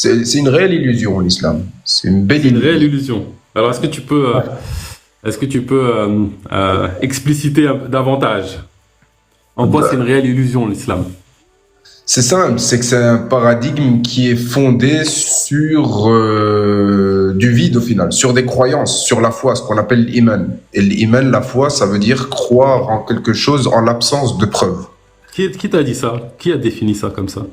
C'est une réelle illusion, l'islam. C'est une belle C'est une illusion. réelle illusion. Alors, est-ce que tu peux expliciter davantage en quoi c'est une réelle illusion, l'islam? C'est simple, c'est que c'est un paradigme qui est fondé sur du vide au final, sur des croyances, sur la foi, ce qu'on appelle l'iman. Et l'iman, la foi, ça veut dire croire en quelque chose en l'absence de preuves. Qui t'a dit ça? Qui a défini ça comme ça?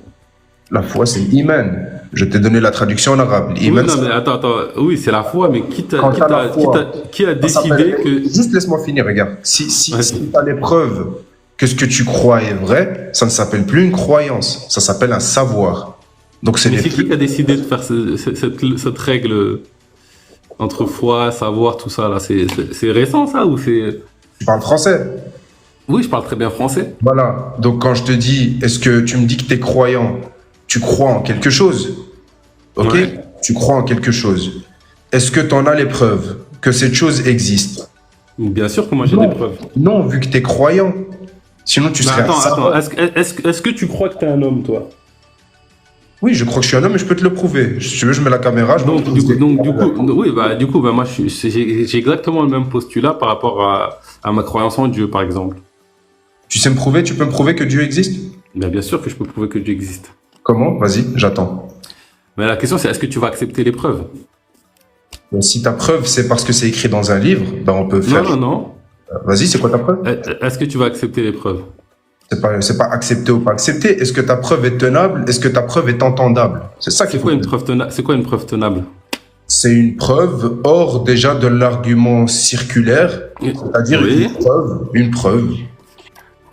La foi, c'est l'iman. Je t'ai donné la traduction en arabe. Oui, L'iman, non, c'est mais attends. Oui, c'est la foi, mais quand t'as la foi. qui a Ça décidé s'appelle- que... Juste laisse-moi finir, regarde. Si Vas-y. tu as les preuves que ce que tu crois est vrai, ça ne s'appelle plus une croyance, ça s'appelle un savoir. Donc c'est Mais les c'est qui a décidé de faire cette règle entre foi, savoir, tout ça là? C'est récent ça ou c'est... Tu parles français. Oui, je parle très bien français. Voilà. Donc quand je te dis, est-ce que tu me dis que tu es croyant, tu crois en quelque chose. Ok? Ouais. Tu crois en quelque chose. Est-ce que tu en as les preuves que cette chose existe? Bien sûr que moi j'ai Non. des preuves. Non, vu que tu es croyant. Sinon tu Mais serais un attends. savant. Est-ce que tu crois que t'es un homme, toi? Oui, je crois que je suis un homme et je peux te le prouver. Si tu veux, je mets la caméra, je Donc, montre. du coup, moi, j'ai exactement le même postulat par rapport à ma croyance en Dieu, par exemple. Tu sais me prouver? Tu peux me prouver que Dieu existe? Mais bien sûr que je peux prouver que Dieu existe. Comment? Vas-y, j'attends. Mais la question, c'est est-ce que tu vas accepter les preuves? Bon, si ta preuve, c'est parce que c'est écrit dans un livre, ben on peut faire. Non. Vas-y, c'est quoi ta preuve? Est-ce que tu vas accepter les preuves? C'est pas accepter ou pas accepter. Est-ce que ta preuve est tenable? Est-ce que ta preuve est entendable? C'est ça qu'il C'est faut. quoi une preuve tenable? C'est quoi une preuve tenable? C'est une preuve hors déjà de l'argument circulaire, c'est-à-dire Oui. une preuve.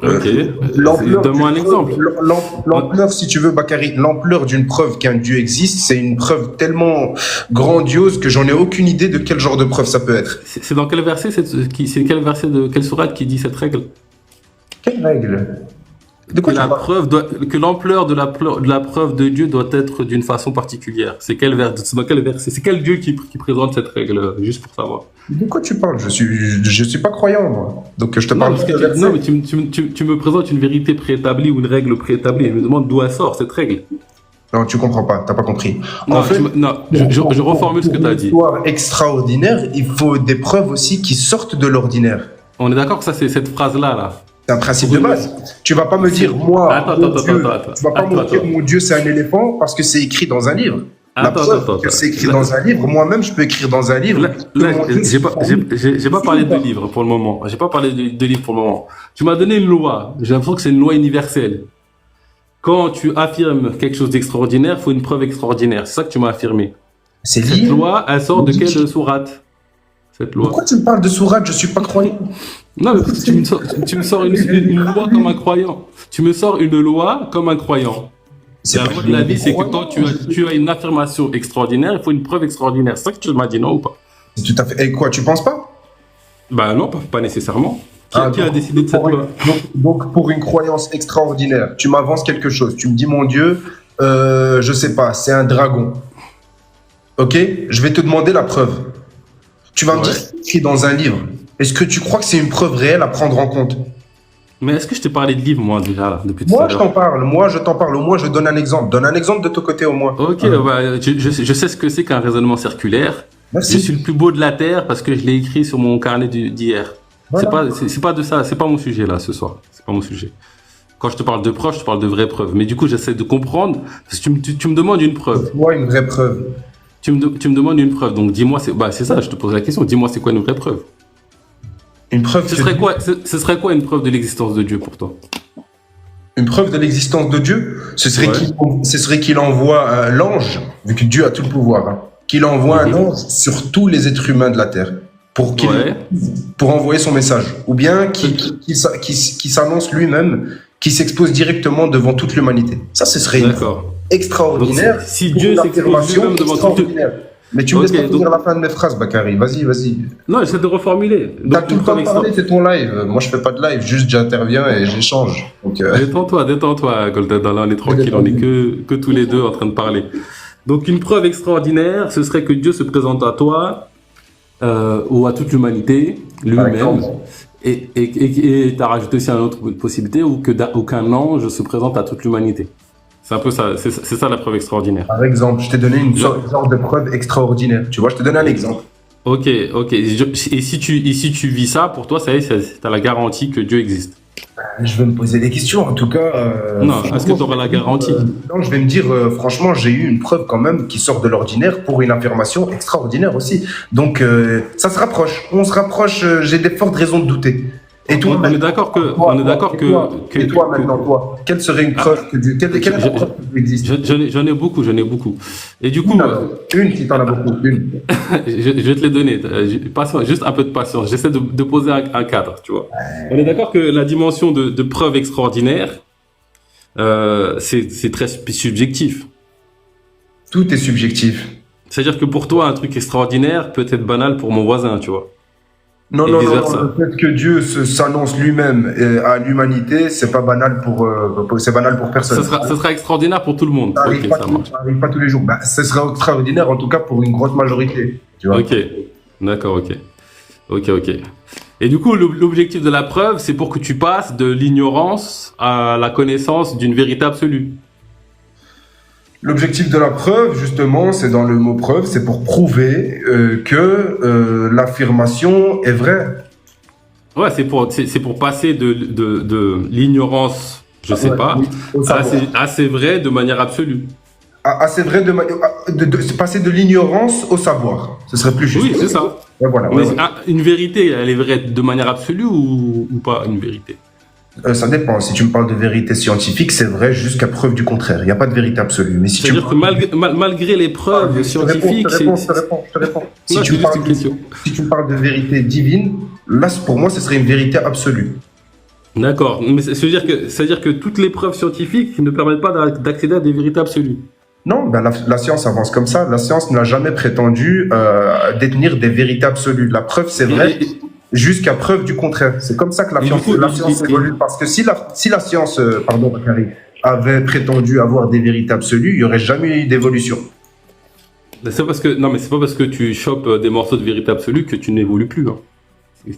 Ok. L'ampleur Donne-moi un d'une exemple. preuve- l'ampleur, si tu veux, Bakary, l'ampleur d'une preuve qu'un Dieu existe, c'est une preuve tellement grandiose que j'en ai aucune idée de quel genre de preuve ça peut être. C'est dans quel verset c'est quel verset de quelle sourate qui dit cette règle? Quelle règle? De Que quoi tu la parles? preuve que l'ampleur de la preuve de Dieu doit être d'une façon particulière. C'est dans quel verset? C'est quel Dieu qui présente cette règle, juste pour savoir? De quoi tu parles? Je suis pas croyant, moi. Donc je te Non, parle parce pas que de verset. non, mais tu me présentes une vérité préétablie ou une règle préétablie. Je me demande d'où elle sort, cette règle. Non, tu comprends pas, t'as pas compris. Non, En fait, je reformule ce que tu as dit. Pour une histoire extraordinaire, il faut des preuves aussi qui sortent de l'ordinaire. On est d'accord que ça, c'est cette phrase-là, là. C'est un principe de base. Tu vas pas me dire, moi, Attends, mon attends, Dieu, attends, tu vas pas me attends, dire, attends. mon Dieu, c'est un éléphant parce que c'est écrit dans un livre. La Attends, preuve attends, que c'est écrit attends. dans un livre, moi-même, je peux écrire dans un livre. Là, que mon Dieu, c'est pas lui. j'ai pas parlé de livre pour le moment. J'ai pas parlé de livre pour le moment. Tu m'as donné une loi. J'ai l'impression que c'est une loi universelle. Quand tu affirmes quelque chose d'extraordinaire, il faut une preuve extraordinaire. C'est ça que tu m'as affirmé. C'est Cette lié. loi, elle sort de quelle sourate? Cette loi. Pourquoi tu me parles de sourate? Je suis pas croyant. Non, mais tu me sors une loi comme un croyant. Tu me sors une loi comme un croyant. C'est La pas loi de la vie, c'est que croyant. quand tu as une affirmation extraordinaire, il faut une preuve extraordinaire. C'est ça que tu m'as dit, non ou pas? C'est tout à fait. Et quoi, tu penses pas? Ben non, pas nécessairement. Qui a donc, décidé de cette pour une- loi? donc, pour une croyance extraordinaire, tu m'avances quelque chose. Tu me dis, mon Dieu, je sais pas, c'est un dragon. Ok? Je vais te demander la preuve. Tu vas me Ouais. dire, c'est écrit dans un livre. Est-ce que tu crois que c'est une preuve réelle à prendre en compte? Mais est-ce que je t'ai parlé de livre, moi, déjà, là, depuis tout Moi, à je l'heure? t'en parle. Moi, je t'en parle. Au moins, je donne un exemple. Donne un exemple de ton côté, au moins. Ok, bah, je sais ce que c'est qu'un raisonnement circulaire. Merci. Je suis le plus beau de la Terre parce que je l'ai écrit sur mon carnet d'hier. Voilà. C'est pas de ça, c'est pas mon sujet, là, ce soir. C'est pas mon sujet. Quand je te parle de preuves, je te parle de vraies preuves. Mais du coup, j'essaie de comprendre, parce que tu me demandes une preuve. Moi, une vraie preuve. Tu me demandes une preuve. Donc, dis-moi, c'est ça, je te pose la question. Dis-moi, c'est quoi une vraie preuve? Une preuve. Ce serait quoi une preuve de l'existence de Dieu pour toi? Une preuve de l'existence de Dieu, ce serait Ouais. qu'il envoie l'ange, vu que Dieu a tout le pouvoir, hein, qu'il envoie un ange sur tous les êtres humains de la terre Ouais. pour envoyer son message, ou bien qu'il s'annonce lui-même, qui s'expose directement devant toute l'humanité. Ça, ce serait une preuve D'accord. extraordinaire. Donc, si pour Dieu une s'expose affirmation lui-même devant toute... extraordinaire. Mais tu me Ok, laisses pas donc- finir la fin de mes phrases, Bakary. Vas-y, vas-y. Non, j'essaie de reformuler. T'as Donc, tout une le temps preuve de parler, c'est ton live. Moi, je fais pas de live, juste j'interviens et j'échange. Donc, Détends-toi, Golden. Là, on est tranquille, on est que tous les deux en train de parler. Donc, une preuve extraordinaire, ce serait que Dieu se présente à toi ou à toute l'humanité, par lui-même. exemple. Et tu as rajouté aussi une autre possibilité, ou qu'un ange se présente à toute l'humanité. C'est un peu ça, c'est ça la preuve extraordinaire. Par exemple, je t'ai donné une Je- sorte de preuve extraordinaire. Tu vois, je te donne un exemple. Ok, ok. Et si tu vis ça, pour toi, ça y est, t'as la garantie que Dieu existe. Je vais me poser des questions. En tout cas, Non, est-ce que franchement, tu auras la garantie? non, je vais me dire, franchement, j'ai eu une preuve quand même qui sort de l'ordinaire pour une affirmation extraordinaire aussi. Donc, ça se rapproche. On se rapproche. J'ai des fortes raisons de douter. Et toi, On est d'accord que, on est d'accord et toi maintenant, toi, quelle serait une preuve que Dieu, quelle est la preuve que Dieu existe? j'en ai beaucoup, j'en ai beaucoup. Et du coup, Alors, une, si t'en as beaucoup, une. je vais te les donner. Patience, juste un peu de patience. J'essaie de poser un cadre, tu vois. On est d'accord que la dimension de preuve extraordinaire, c'est très subjectif. Tout est subjectif. C'est-à-dire que pour toi, un truc extraordinaire peut être banal pour mon voisin, tu vois. Non, Et non, vice non, versa. non, le fait que Dieu s'annonce lui-même à l'humanité, c'est pas banal c'est banal pour personne. Ça sera extraordinaire pour tout le monde. Ça arrive, Ok, pas, ça marche. ça arrive pas tous les jours. Bah, ce serait extraordinaire, en tout cas, pour une grosse majorité. Tu vois. Ok, d'accord, ok. Ok, ok. Et du coup, l'objectif de la preuve, c'est pour que tu passes de l'ignorance à la connaissance d'une vérité absolue. L'objectif de la preuve, justement, c'est dans le mot preuve, c'est pour prouver que l'affirmation est vraie. Ouais, c'est pour passer de l'ignorance, je sais Ouais, pas, oui, au savoir. à c'est vrai de manière absolue. C'est vrai de passer de l'ignorance au savoir. Ce serait plus juste. Oui, c'est ça. Ouais, voilà, Mais ouais, ouais. une vérité, elle est vraie de manière absolue ou pas une vérité? Ça dépend. Si tu me parles de vérité scientifique, c'est vrai jusqu'à preuve du contraire. Il n'y a pas de vérité absolue. Mais si tu me C'est-à-dire que malgré les preuves scientifiques, je te réponds. Si Ouais, tu c'est me juste parles une question. si tu me parles de vérité divine, là, pour moi, ce serait une vérité absolue. D'accord, mais c'est-à-dire que toutes les preuves scientifiques ne permettent pas d'accéder à des vérités absolues. Non, ben la science avance comme ça. La science n'a jamais prétendu détenir des vérités absolues. La preuve, c'est vrai, jusqu'à preuve du contraire. C'est comme ça que Et du coup, la science évolue. Parce que si la science, pardon, Bakary, avait prétendu avoir des vérités absolues, il n'y aurait jamais eu d'évolution. C'est parce que non, mais c'est pas parce que tu chopes des morceaux de vérité absolue que tu n'évolues plus. Hein.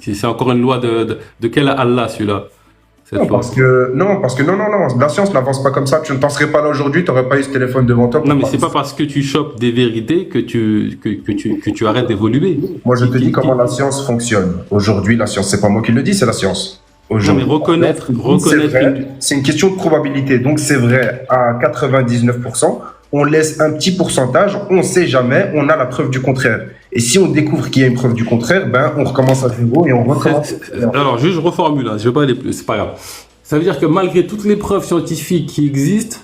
C'est encore une loi de quel Allah celui-là? Cette Non, loi. parce que non, la science n'avance pas comme ça. Tu ne t'en serais pas là aujourd'hui, tu n'aurais pas eu ce téléphone devant toi. Non, mais c'est pas parce que tu chopes des vérités que tu arrêtes d'évoluer. Moi, je te dis comment la science fonctionne. Aujourd'hui, la science, c'est pas moi qui le dis, c'est la science. Non, mais Aujourd'hui, reconnaître c'est vrai, c'est une question de probabilité. Donc, c'est vrai à 99%. On laisse un petit pourcentage, on ne sait jamais, on a la preuve du contraire. Et si on découvre qu'il y a une preuve du contraire, ben, on recommence à zéro et on recommence. Alors, juste je reformule, hein, je vais pas aller plus, c'est pas grave. Ça veut dire que malgré toutes les preuves scientifiques qui existent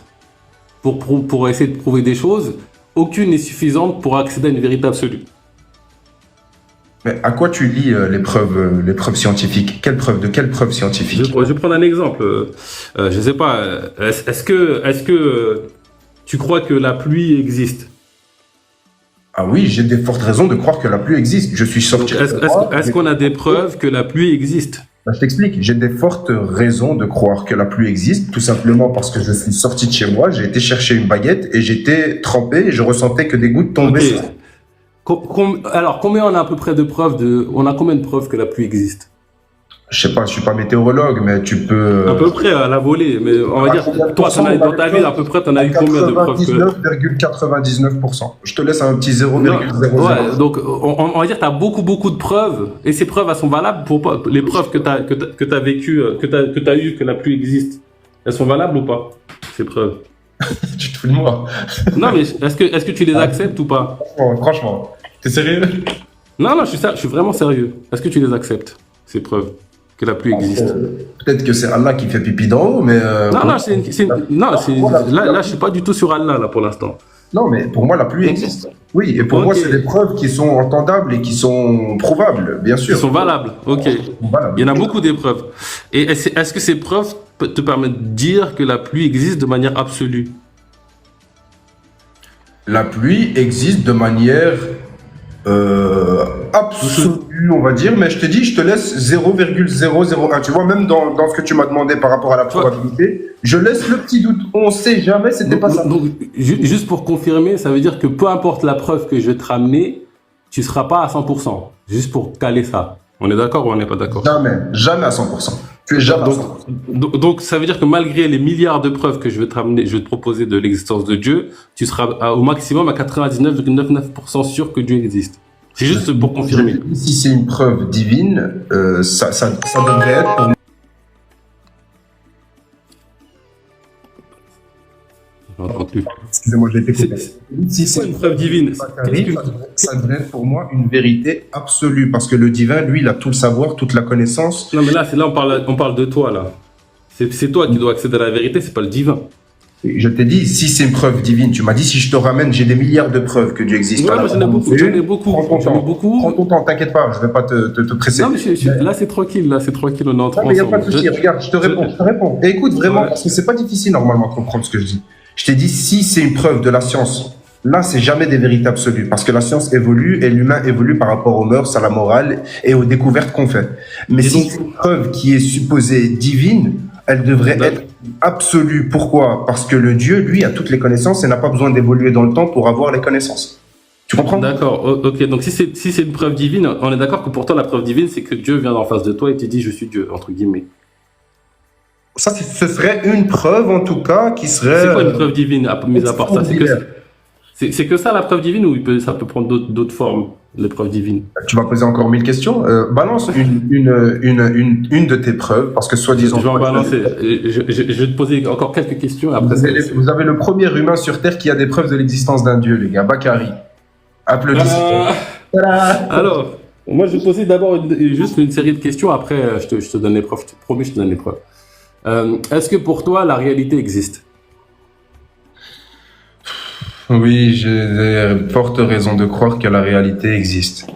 pour essayer de prouver des choses, aucune n'est suffisante pour accéder à une vérité absolue. Mais à quoi tu lis les preuves scientifiques? Quelle preuve scientifique? Je vais prendre un exemple. Je sais pas. Est-ce que tu crois que la pluie existe? Ah oui, j'ai des fortes raisons de croire que la pluie existe. Je suis sorti. Est-ce qu'on a des preuves que la pluie existe? Ben, je t'explique. J'ai des fortes raisons de croire que la pluie existe, tout simplement parce que je suis sorti de chez moi, j'ai été chercher une baguette et j'étais trempé et je ressentais que des gouttes tombaient. Ok. Alors, combien on a à peu près de preuves on a combien de preuves que la pluie existe? Je sais pas, je suis pas météorologue, mais tu peux. À peu près à la volée, mais on va dire, toi, dans ta vie, à peu près, t'en as eu combien de preuves que... 99,99%. Je te laisse un petit 0,00. Ouais, donc on va dire que tu as beaucoup de preuves, et ces preuves, elles sont valables pour pas, les preuves que tu as vécues, que tu as eues, que la pluie existe, elles sont valables ou pas, ces preuves? Tu te fous de moi. Non, mais est-ce que tu les acceptes ou pas? Franchement. T'es sérieux? Non, je suis vraiment sérieux. Est-ce que tu les acceptes, ces preuves, que la pluie existe? Peut-être que c'est Allah qui fait pipi d'en haut, mais. Là, je suis pas du tout sur Allah, là, pour l'instant. Non, mais pour moi, la pluie existe. Oui, et pour moi, c'est des preuves qui sont entendables et qui sont prouvables, bien sûr. Ils sont valables, ok. Valables. Il y en a beaucoup d'épreuves. Et est-ce que ces preuves te permettent de dire que la pluie existe de manière absolue? La pluie existe de manière absolue, on va dire, mais je te dis, je te laisse 0,001. Tu vois, même dans ce que tu m'as demandé par rapport à la probabilité, je laisse le petit doute. On sait jamais, c'était pas ça. Donc, juste pour confirmer, ça veut dire que peu importe la preuve que je vais te ramener, tu ne seras pas à 100%. Juste pour caler ça. On est d'accord ou on n'est pas d'accord? Jamais à 100%. Tu es jamais à Donc, 100%. donc, ça veut dire que malgré les milliards de preuves que je vais te ramener, je vais te proposer de l'existence de Dieu, tu seras au maximum à 99,99% sûr que Dieu existe. C'est juste pour confirmer. Si c'est une preuve divine, ça devrait être pour moi. J'entends plus. Excusez-moi, j'ai été coupé. Si C'est c'est une preuve divine. Qu'est-ce que- ça devrait être pour moi une vérité absolue, parce que le divin, lui, il a tout le savoir, toute la connaissance. Non, mais là, on parle de toi, là. C'est toi qui dois accéder à la vérité, c'est pas le divin. Je t'ai dit, si c'est une preuve divine, tu m'as dit, si je te ramène, j'ai des milliards de preuves que Dieu existe. Ouais, Alors, moi, j'en ai beaucoup, j'en ai beaucoup, Prends ton j'en ai temps. beaucoup. Prends ton temps, t'inquiète pas, je vais pas te presser. Non, mais là, c'est tranquille, on est entre Non, mais il n'y a pas de ensemble. souci. Regarde, je te réponds. Et écoute, vraiment, Ouais. parce que c'est pas difficile normalement de comprendre ce que je dis. Je t'ai dit, si c'est une preuve de la science, là, c'est jamais des vérités absolues, parce que la science évolue et l'humain évolue par rapport aux mœurs, à la morale et aux découvertes qu'on fait. Mais Et si donc- c'est une preuve qui est supposée divine, elle devrait D'accord. être absolue. Pourquoi? Parce que le Dieu, lui, a toutes les connaissances et n'a pas besoin d'évoluer dans le temps pour avoir les connaissances. Tu comprends? D'accord, ok. Donc, si c'est une preuve divine, on est d'accord que pour toi, la preuve divine, c'est que Dieu vient en face de toi et te dit, je suis Dieu, entre guillemets. Ça, ce serait une preuve, en tout cas, qui serait... C'est quoi une preuve divine, mis à part ça? extraordinaire. C'est que ça, la preuve divine, ou ça peut prendre d'autres formes, les preuves divines? Tu vas poser encore 1000 questions. Balance une de tes preuves, parce que Je soi-disant... vais en balancer. Je vais te poser encore quelques questions. Après, Vous avez le premier humain sur Terre qui a des preuves de l'existence d'un dieu, les gars. Bakary. Applaudissez. Alors, moi, je vais poser d'abord juste une série de questions. Après, je te donne les preuves. Je te promets, je te donne les preuves. Est-ce que pour toi, la réalité existe? Oui, j'ai de fortes raisons de croire que la réalité existe.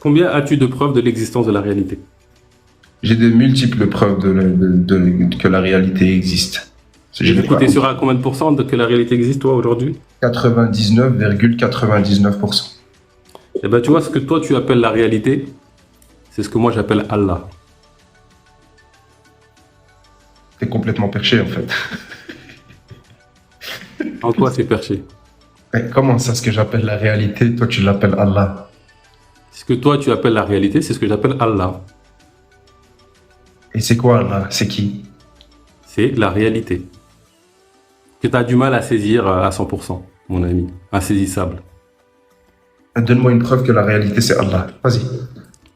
Combien as-tu de preuves de l'existence de la réalité? J'ai de multiples preuves que la réalité existe. Du coup, t'es sûr à combien de pourcents de que la réalité existe, toi, aujourd'hui? 99,99%. Eh ben, tu vois, ce que toi, tu appelles la réalité, c'est ce que moi, j'appelle Allah. T'es complètement perché, en fait. En quoi c'est perché? Mais comment ça, ce que j'appelle la réalité, toi, tu l'appelles Allah? Ce que toi, tu appelles la réalité, c'est ce que j'appelle Allah. Et c'est quoi, Allah? C'est qui? C'est la réalité. Que tu as du mal à saisir à 100%, mon ami. Insaisissable. Donne-moi une preuve que la réalité, c'est Allah. Vas-y.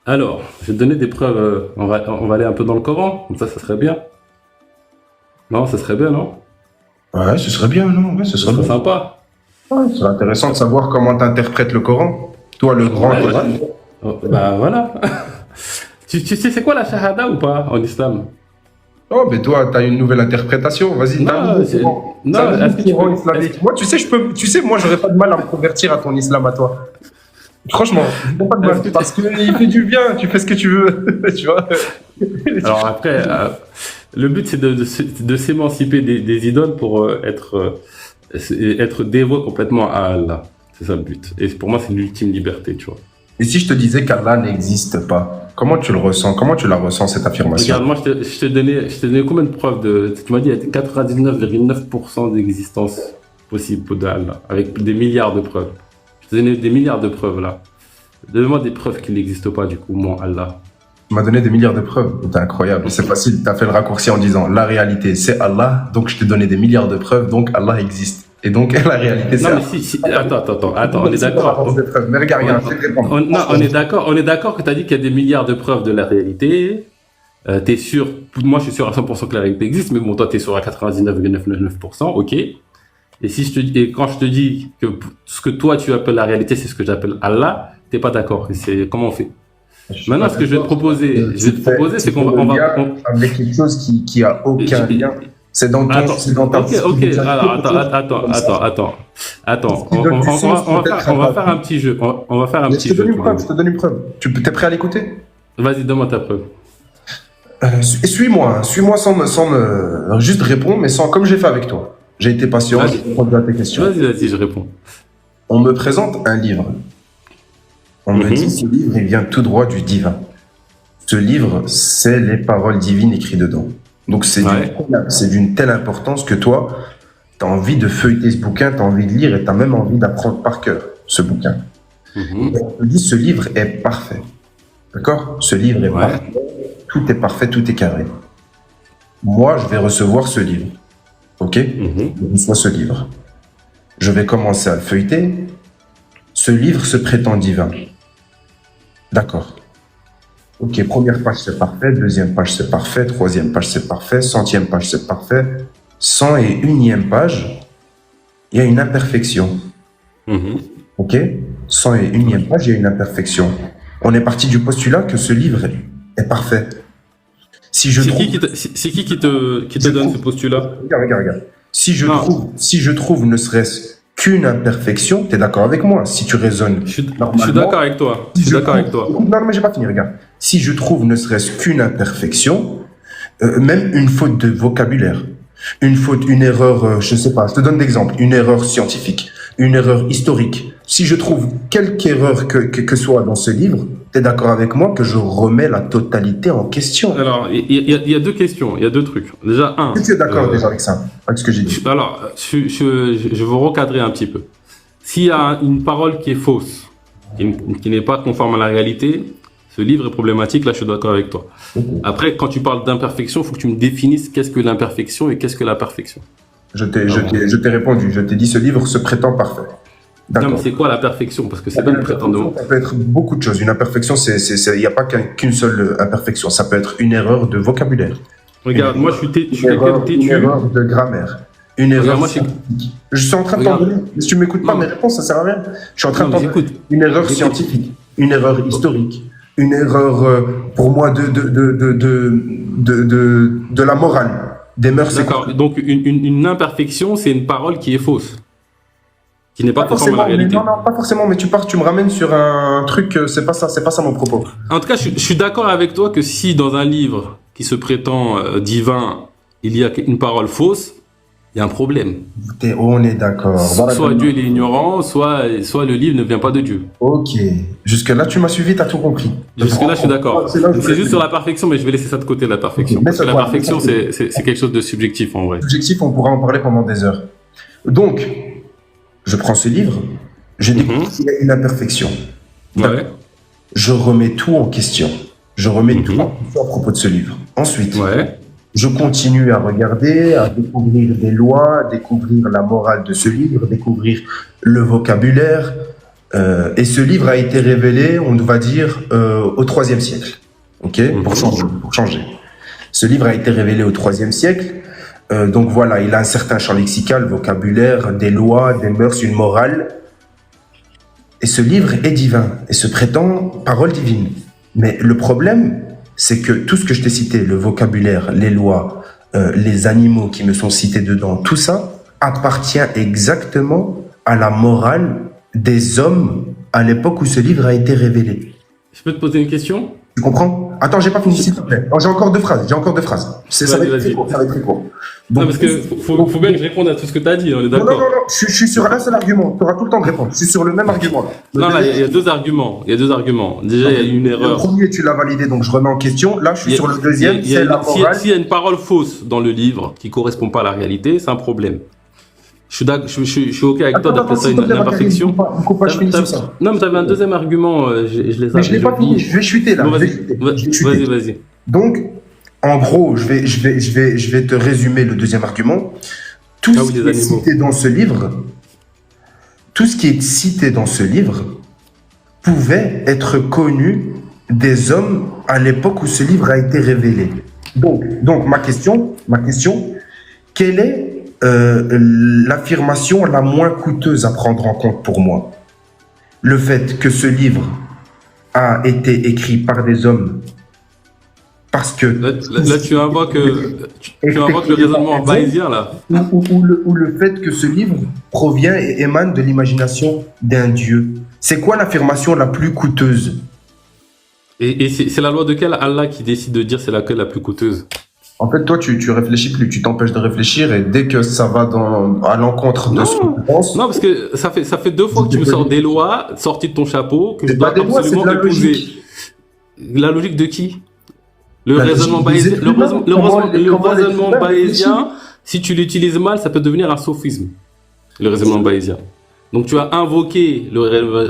Alors, je vais te donner des preuves. On va aller un peu dans le Coran. Comme ça serait bien. Non, ça serait bien, non? Ouais, ce serait bien, non? Ouais, ce Ça serait serait bien. sympa. Ouais, ce serait intéressant de savoir comment tu interprètes le Coran. Toi, le grand Ouais, Coran. Oh, bah voilà. Tu sais c'est quoi la shahada ou pas en islam? Oh, mais toi, tu as une nouvelle interprétation. Vas-y, Non, t'as un nouveau c'est- Coran. non, T'as un nouveau est-ce que tu Coran peux- islamique. Moi, tu sais, moi, j'aurais pas de mal à me convertir à ton islam à toi. Franchement, pas de Est-ce mal. que tu- Parce qu'il fait du bien, tu fais ce que tu veux. Tu vois? Alors après, le but c'est de s'émanciper des idoles pour être dévot complètement à Allah. C'est ça le but. Et pour moi, c'est l'ultime liberté, tu vois. Et si je te disais qu'Allah n'existe pas, comment tu le ressens? Comment tu la ressens, cette affirmation? Regarde, moi, je t'ai donné combien de preuves tu m'as dit, il y a 99,9% d'existence possible d'Allah, avec des milliards de preuves. Je t'ai donné des milliards de preuves, là. Donne-moi des preuves qu'il n'existe pas, du coup, moi, Allah. Tu m'as donné des milliards de preuves. C'est incroyable. C'est facile. Tu as fait le raccourci en disant la réalité, c'est Allah. Donc, je t'ai donné des milliards de preuves. Donc, Allah existe. Et donc, la réalité, c'est Non, mais Allah. si, attends, on est d'accord. Mais regarde, regarde, je vais te répondre. Non, on est d'accord que tu as dit qu'il y a des milliards de preuves de la réalité. T'es sûr, moi je suis sûr à 100% que la réalité existe, mais bon, toi t'es sûr à 99,999%, ok. Et quand je te dis que ce que toi tu appelles la réalité, c'est ce que j'appelle Allah, t'es pas d'accord. Et c'est comment on fait? Maintenant, ce que je vais te proposer, c'est qu'on va. Avec quelque chose qui a aucun lien. C'est dans ton. C'est dans ta. Ok. Alors, attends. On va faire un petit jeu. On va faire un petit Je te jeu. donne une preuve. Tu es prêt à l'écouter? Vas-y, donne-moi ta preuve. Suis-moi sans me juste répondre, mais sans comme j'ai fait avec toi. J'ai été patient, Vas-y. j'ai répondu à tes questions. Vas-y, je réponds. On me présente un livre. On me dit ce livre, il vient tout droit du divin. Ce livre, c'est les paroles divines écrites dedans. Donc c'est d'une telle importance que toi, tu as envie de feuilleter ce bouquin, tu as envie de lire et tu as même envie d'apprendre par cœur ce bouquin. Et on me dit ce livre est parfait. D'accord? Ce livre est parfait. Tout est parfait, tout est carré. Moi, je vais recevoir ce livre. Ok? Mhm. Je reçois ce livre. Je vais commencer à le feuilleter. Ce livre se prétend divin. D'accord. Ok, première page, c'est parfait. Deuxième page, c'est parfait. Troisième page, c'est parfait. Centième page, c'est parfait. 101e page, il y a une imperfection. Mhm. Ok? 101e page, il y a une imperfection. On est parti du postulat que ce livre est parfait. Si je C'est trouve... c'est qui te donne ce postulat? Regarde. Non, Si je trouve ne serait-ce qu'une imperfection, tu es d'accord avec moi? Si tu raisonnes je suis normalement... d'accord avec toi. Je Si suis je d'accord avec toi. trouve... Non, mais j'ai pas fini, regarde. Si je trouve ne serait-ce qu'une imperfection, même une faute de vocabulaire, une faute, une erreur, je sais pas, je te donne d'exemple, une erreur scientifique, une erreur historique. Si je trouve quelque erreur que soit dans ce livre, tu es d'accord avec moi que je remets la totalité en question. Alors, il y a deux questions, il y a deux trucs. Déjà, un. Est-ce que tu es d'accord déjà avec ça, avec ce que j'ai dit? Alors, je veux recadrer un petit peu. S'il y a une parole qui est fausse, qui n'est pas conforme à la réalité, ce livre est problématique, là je suis d'accord avec toi. Après, quand tu parles d'imperfection, il faut que tu me définisses qu'est-ce que l'imperfection et qu'est-ce que la perfection. Je t'ai répondu, je t'ai dit ce livre se prétend parfait. Non, mais D'accord. c'est quoi la perfection? Parce que c'est Une pas une prétendement. imperfection, ça peut être beaucoup de choses. Une imperfection, il n'y a pas qu'une seule imperfection. Ça peut être une erreur de vocabulaire, Regarde, moi je suis quelqu'un de une têtu. erreur de grammaire, une erreur moi, je suis- scientifique. Je suis en train de t'en Regarde. donner. Si tu m'écoutes pas, Non. mes réponses, ça sert à rien. Je suis en train Non, de mais t'en donner. j'écoute. Une erreur J'écoute. scientifique, une erreur historique, une erreur, pour moi, de la morale, des mœurs. D'accord. Donc une imperfection, c'est une parole qui est fausse, qui n'est pas Pas conforme à la forcément, mais réalité. non, pas forcément, mais tu me ramènes sur un truc, c'est pas ça mon propos. En tout cas, je suis d'accord avec toi que si dans un livre qui se prétend divin, il y a une parole fausse, il y a un problème. On est d'accord. Voilà. Soit Dieu il est ignorant, soit le livre ne vient pas de Dieu. Ok. Jusque-là, tu m'as suivi, tu as tout compris. Jusque-là, je suis d'accord. C'est là où je C'est voulais juste te sur dire. la perfection, mais je vais laisser ça de côté, la perfection. Ok, Parce que la mets ça de perfection, côté. c'est quelque chose de subjectif en vrai. Objectif, on pourra en parler pendant des heures. Donc, je prends ce livre, je découvre qu'il y a une imperfection. Ouais. Je remets tout en question. Je remets Mhm. tout en question à propos de ce livre. Ensuite, Ouais. je continue à regarder, à découvrir des lois, à découvrir la morale de ce livre, découvrir le vocabulaire. Et ce livre a été révélé, on va dire, au IIIe siècle. Ok, pour changer. Ce livre a été révélé au IIIe siècle. Donc voilà, il a un certain champ lexical, vocabulaire, des lois, des mœurs, une morale. Et ce livre est divin et se prétend parole divine. Mais le problème, c'est que tout ce que je t'ai cité, le vocabulaire, les lois, les animaux qui me sont cités dedans, tout ça appartient exactement à la morale des hommes à l'époque où ce livre a été révélé. Je peux te poser une question? Tu comprends? Attends, j'ai pas fini, s'il te plaît. Alors, j'ai encore deux phrases. Ça va être très court. Ça va être très court. Non, parce que faut bien que je réponde à tout ce que tu as dit, on est non, d'accord. je suis sur un seul argument. Tu auras tout le temps de répondre. Je suis sur le même argument. Non, là, il y a deux arguments. Il y a deux arguments. Déjà, il y a une Le erreur. premier, tu l'as validé, donc je remets en question. Là, je suis sur le deuxième, c'est la morale. S'il y a une parole fausse dans le livre qui correspond pas à la réalité, c'est un problème. Je suis OK avec toi d'appeler ça une imperfection. Je finis sur ça. Non, mais tu avais un deuxième argument, je les Mais je l'ai pas fini. Je vais chuter là. Bon, Je vais chuter. vas-y. Donc, en gros, je vais te résumer le deuxième argument. Tout Ah ce oui, qui les est animaux. cité dans ce livre, tout ce qui est cité dans ce livre pouvait être connu des hommes à l'époque où ce livre a été révélé. Donc ma question, quelle est l'affirmation la moins coûteuse à prendre en compte pour moi? Le fait que ce livre a été écrit par des hommes parce que Là, tu invoques le raisonnement bayésien, là. ou le fait que ce livre provient et émane de l'imagination d'un dieu. C'est quoi l'affirmation la plus coûteuse? Et c'est la loi de quel Allah qui décide de dire c'est laquelle la plus coûteuse? En fait, toi, tu réfléchis plus, tu t'empêches de réfléchir et dès que ça va à l'encontre de ce que tu penses... Non, parce que ça fait deux fois que tu me sors des lois sorties de ton chapeau que je C'est dois pas des lois, absolument c'est de la épouser. logique. La logique de qui? Le La raisonnement logique des bayésien, êtres humains. le Comment les raisonnement humains bayésien, si tu l'utilises mal, ça peut devenir un sophisme. Le raisonnement bayésien. Donc tu as invoqué le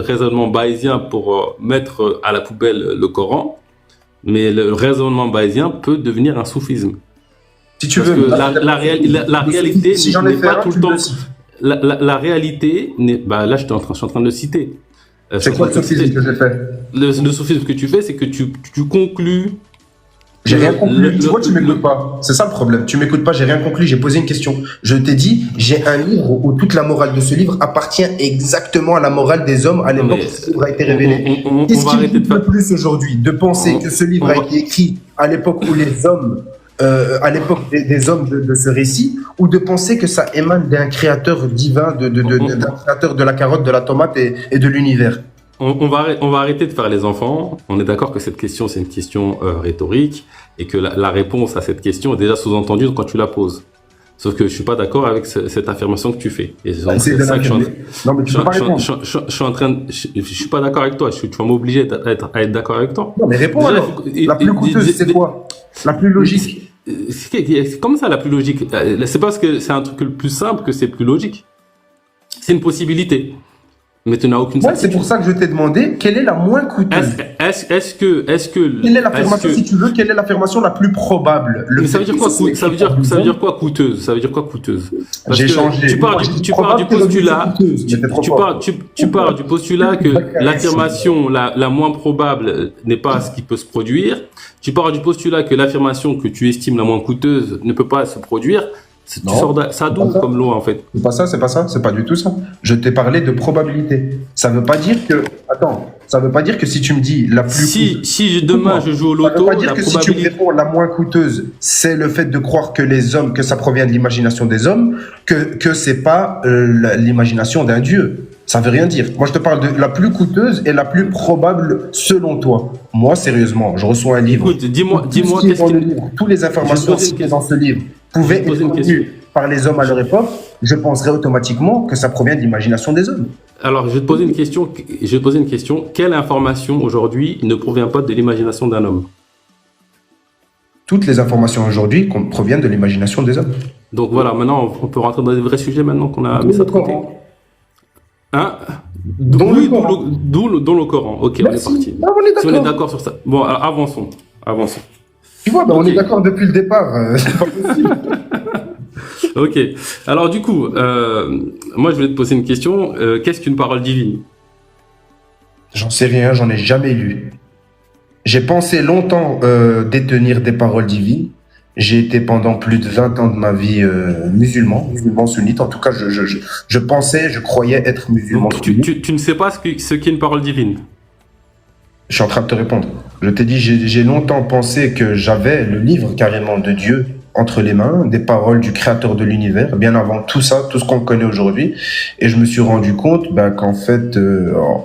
raisonnement bayésien pour mettre à la poubelle le Coran, mais le raisonnement bayésien peut devenir un soufisme. Si tu Parce veux. que la réalité Si j'en ai n'est fait pas un, tout tu le me temps. le cites. La réalité n'est. Bah là, je suis en train de le citer. Je suis C'est en quoi train le de te le sophisme citer. que j'ai fait? Le sophisme que tu fais, c'est que tu conclus que J'ai rien conclu. Tu vois, tu m'écoutes pas. C'est ça le problème. Tu m'écoutes pas, j'ai rien conclu, j'ai posé une question. Je t'ai dit, j'ai un livre où toute la morale de ce livre appartient exactement à la morale des hommes à Non, l'époque mais où ce livre a été révélé. on Qu'est-ce va qui me arrêter de coûte le faire. plus aujourd'hui de penser que ce livre On a va, été écrit à l'époque où les hommes, à l'époque des hommes de ce récit, ou de penser que ça émane d'un créateur divin, on, d'un créateur de la carotte, de la tomate et de l'univers? on va arrêter de faire les enfants. On est d'accord que cette question, c'est une question rhétorique et que la réponse à cette question est déjà sous-entendue quand tu la poses. Sauf que je suis pas d'accord avec cette affirmation que tu fais. Et donc, Essaye c'est de ça que l'affirmer. Non, mais tu peux pas répondre. je suis en train de, je suis pas d'accord avec toi. Tu vas m'obliger à être d'accord avec toi. Non, mais réponds Déjà, alors. La plus coûteuse, c'est quoi? La plus logique? C'est comme ça la plus logique. C'est parce que c'est un truc le plus simple que c'est plus logique. C'est une possibilité. Mais tu n'as aucune Ouais, c'est certitude. pour ça que je t'ai demandé quelle est la moins coûteuse. Est-ce que, Quelle est l'affirmation, si tu veux, quelle est l'affirmation la plus probable? mais ça veut dire quoi, ça veut dire quoi coûteuse? Ça veut dire quoi coûteuse? Parce J'ai que changé. tu pars du postulat, tu pars du postulat que l'affirmation la moins probable n'est pas ce qui peut se produire. Tu pars du postulat que l'affirmation que tu estimes la moins coûteuse ne peut pas se produire. Tu Non, sors ça d'où ça. comme loi, en fait? C'est pas du tout ça. Je t'ai parlé de probabilité. Ça veut pas dire que, attends, ça veut pas dire que si tu me dis la plus Si demain je joue au ça veut loto, pas dire la que si tu me probabilité. réponds la moins coûteuse, c'est le fait de croire que les hommes, que ça provient de l'imagination des hommes, que c'est pas l'imagination d'un dieu. Ça veut rien dire. Moi, je te parle de la plus coûteuse et la plus probable selon toi. Moi, sérieusement, je reçois un livre. Écoute, dis-moi Tout ce qui est qu'est-ce dans le qui. livre, toutes les informations Je vais te poser une citées dans ce livre pouvaient Je vais te poser être une question. connues par les hommes à leur époque, je penserais automatiquement que ça provient de l'imagination des hommes. Alors, je vais te poser une question. Je vais te poser une question. Quelle information aujourd'hui ne provient pas de l'imagination d'un homme? Toutes les informations aujourd'hui proviennent de l'imagination des hommes. Donc voilà, maintenant on peut rentrer dans des vrais sujets maintenant qu'on a mis ça de côté. Hein? Dans le Oui, Coran. dans le Coran. Ok, on est Merci. parti. Ah, on est Si on est d'accord. d'accord sur ça. Bon, alors, avançons. Tu vois, on Ok. est d'accord depuis le départ. C'est pas possible. Ok. Alors du coup, moi je vais te poser une question. Qu'est-ce qu'une parole divine? J'en sais rien, j'en ai jamais lu. J'ai pensé longtemps détenir des paroles divines. J'ai été pendant plus de 20 ans de ma vie musulman sunnite. En tout cas, je pensais, je croyais être musulman Donc, sunnite. tu ne sais pas ce qu'est une parole divine. Je suis en train de te répondre. Je t'ai dit, j'ai longtemps pensé que j'avais le livre carrément de Dieu entre les mains, des paroles du créateur de l'univers, bien avant tout ça, tout ce qu'on connaît aujourd'hui. Et je me suis rendu compte qu'en fait,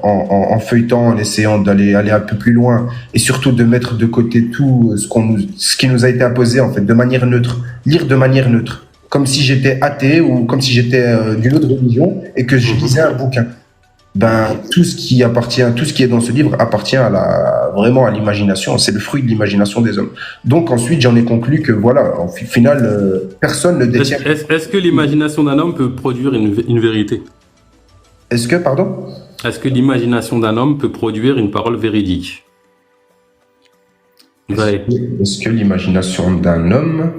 en feuilletant, en essayant aller un peu plus loin, et surtout de mettre de côté tout ce qui nous a été imposé, en fait, de manière neutre, lire de manière neutre, comme si j'étais athée ou comme si j'étais d'une autre religion et que je lisais un bouquin. Tout ce qui est dans ce livre appartient vraiment à l'imagination. C'est le fruit de l'imagination des hommes. Donc ensuite, j'en ai conclu que voilà, au final, personne ne détient. Est-ce que l'imagination d'un homme peut produire une vérité? Est-ce que, pardon? Est-ce que l'imagination d'un homme peut produire une parole véridique? Vrai. Est-ce que l'imagination d'un homme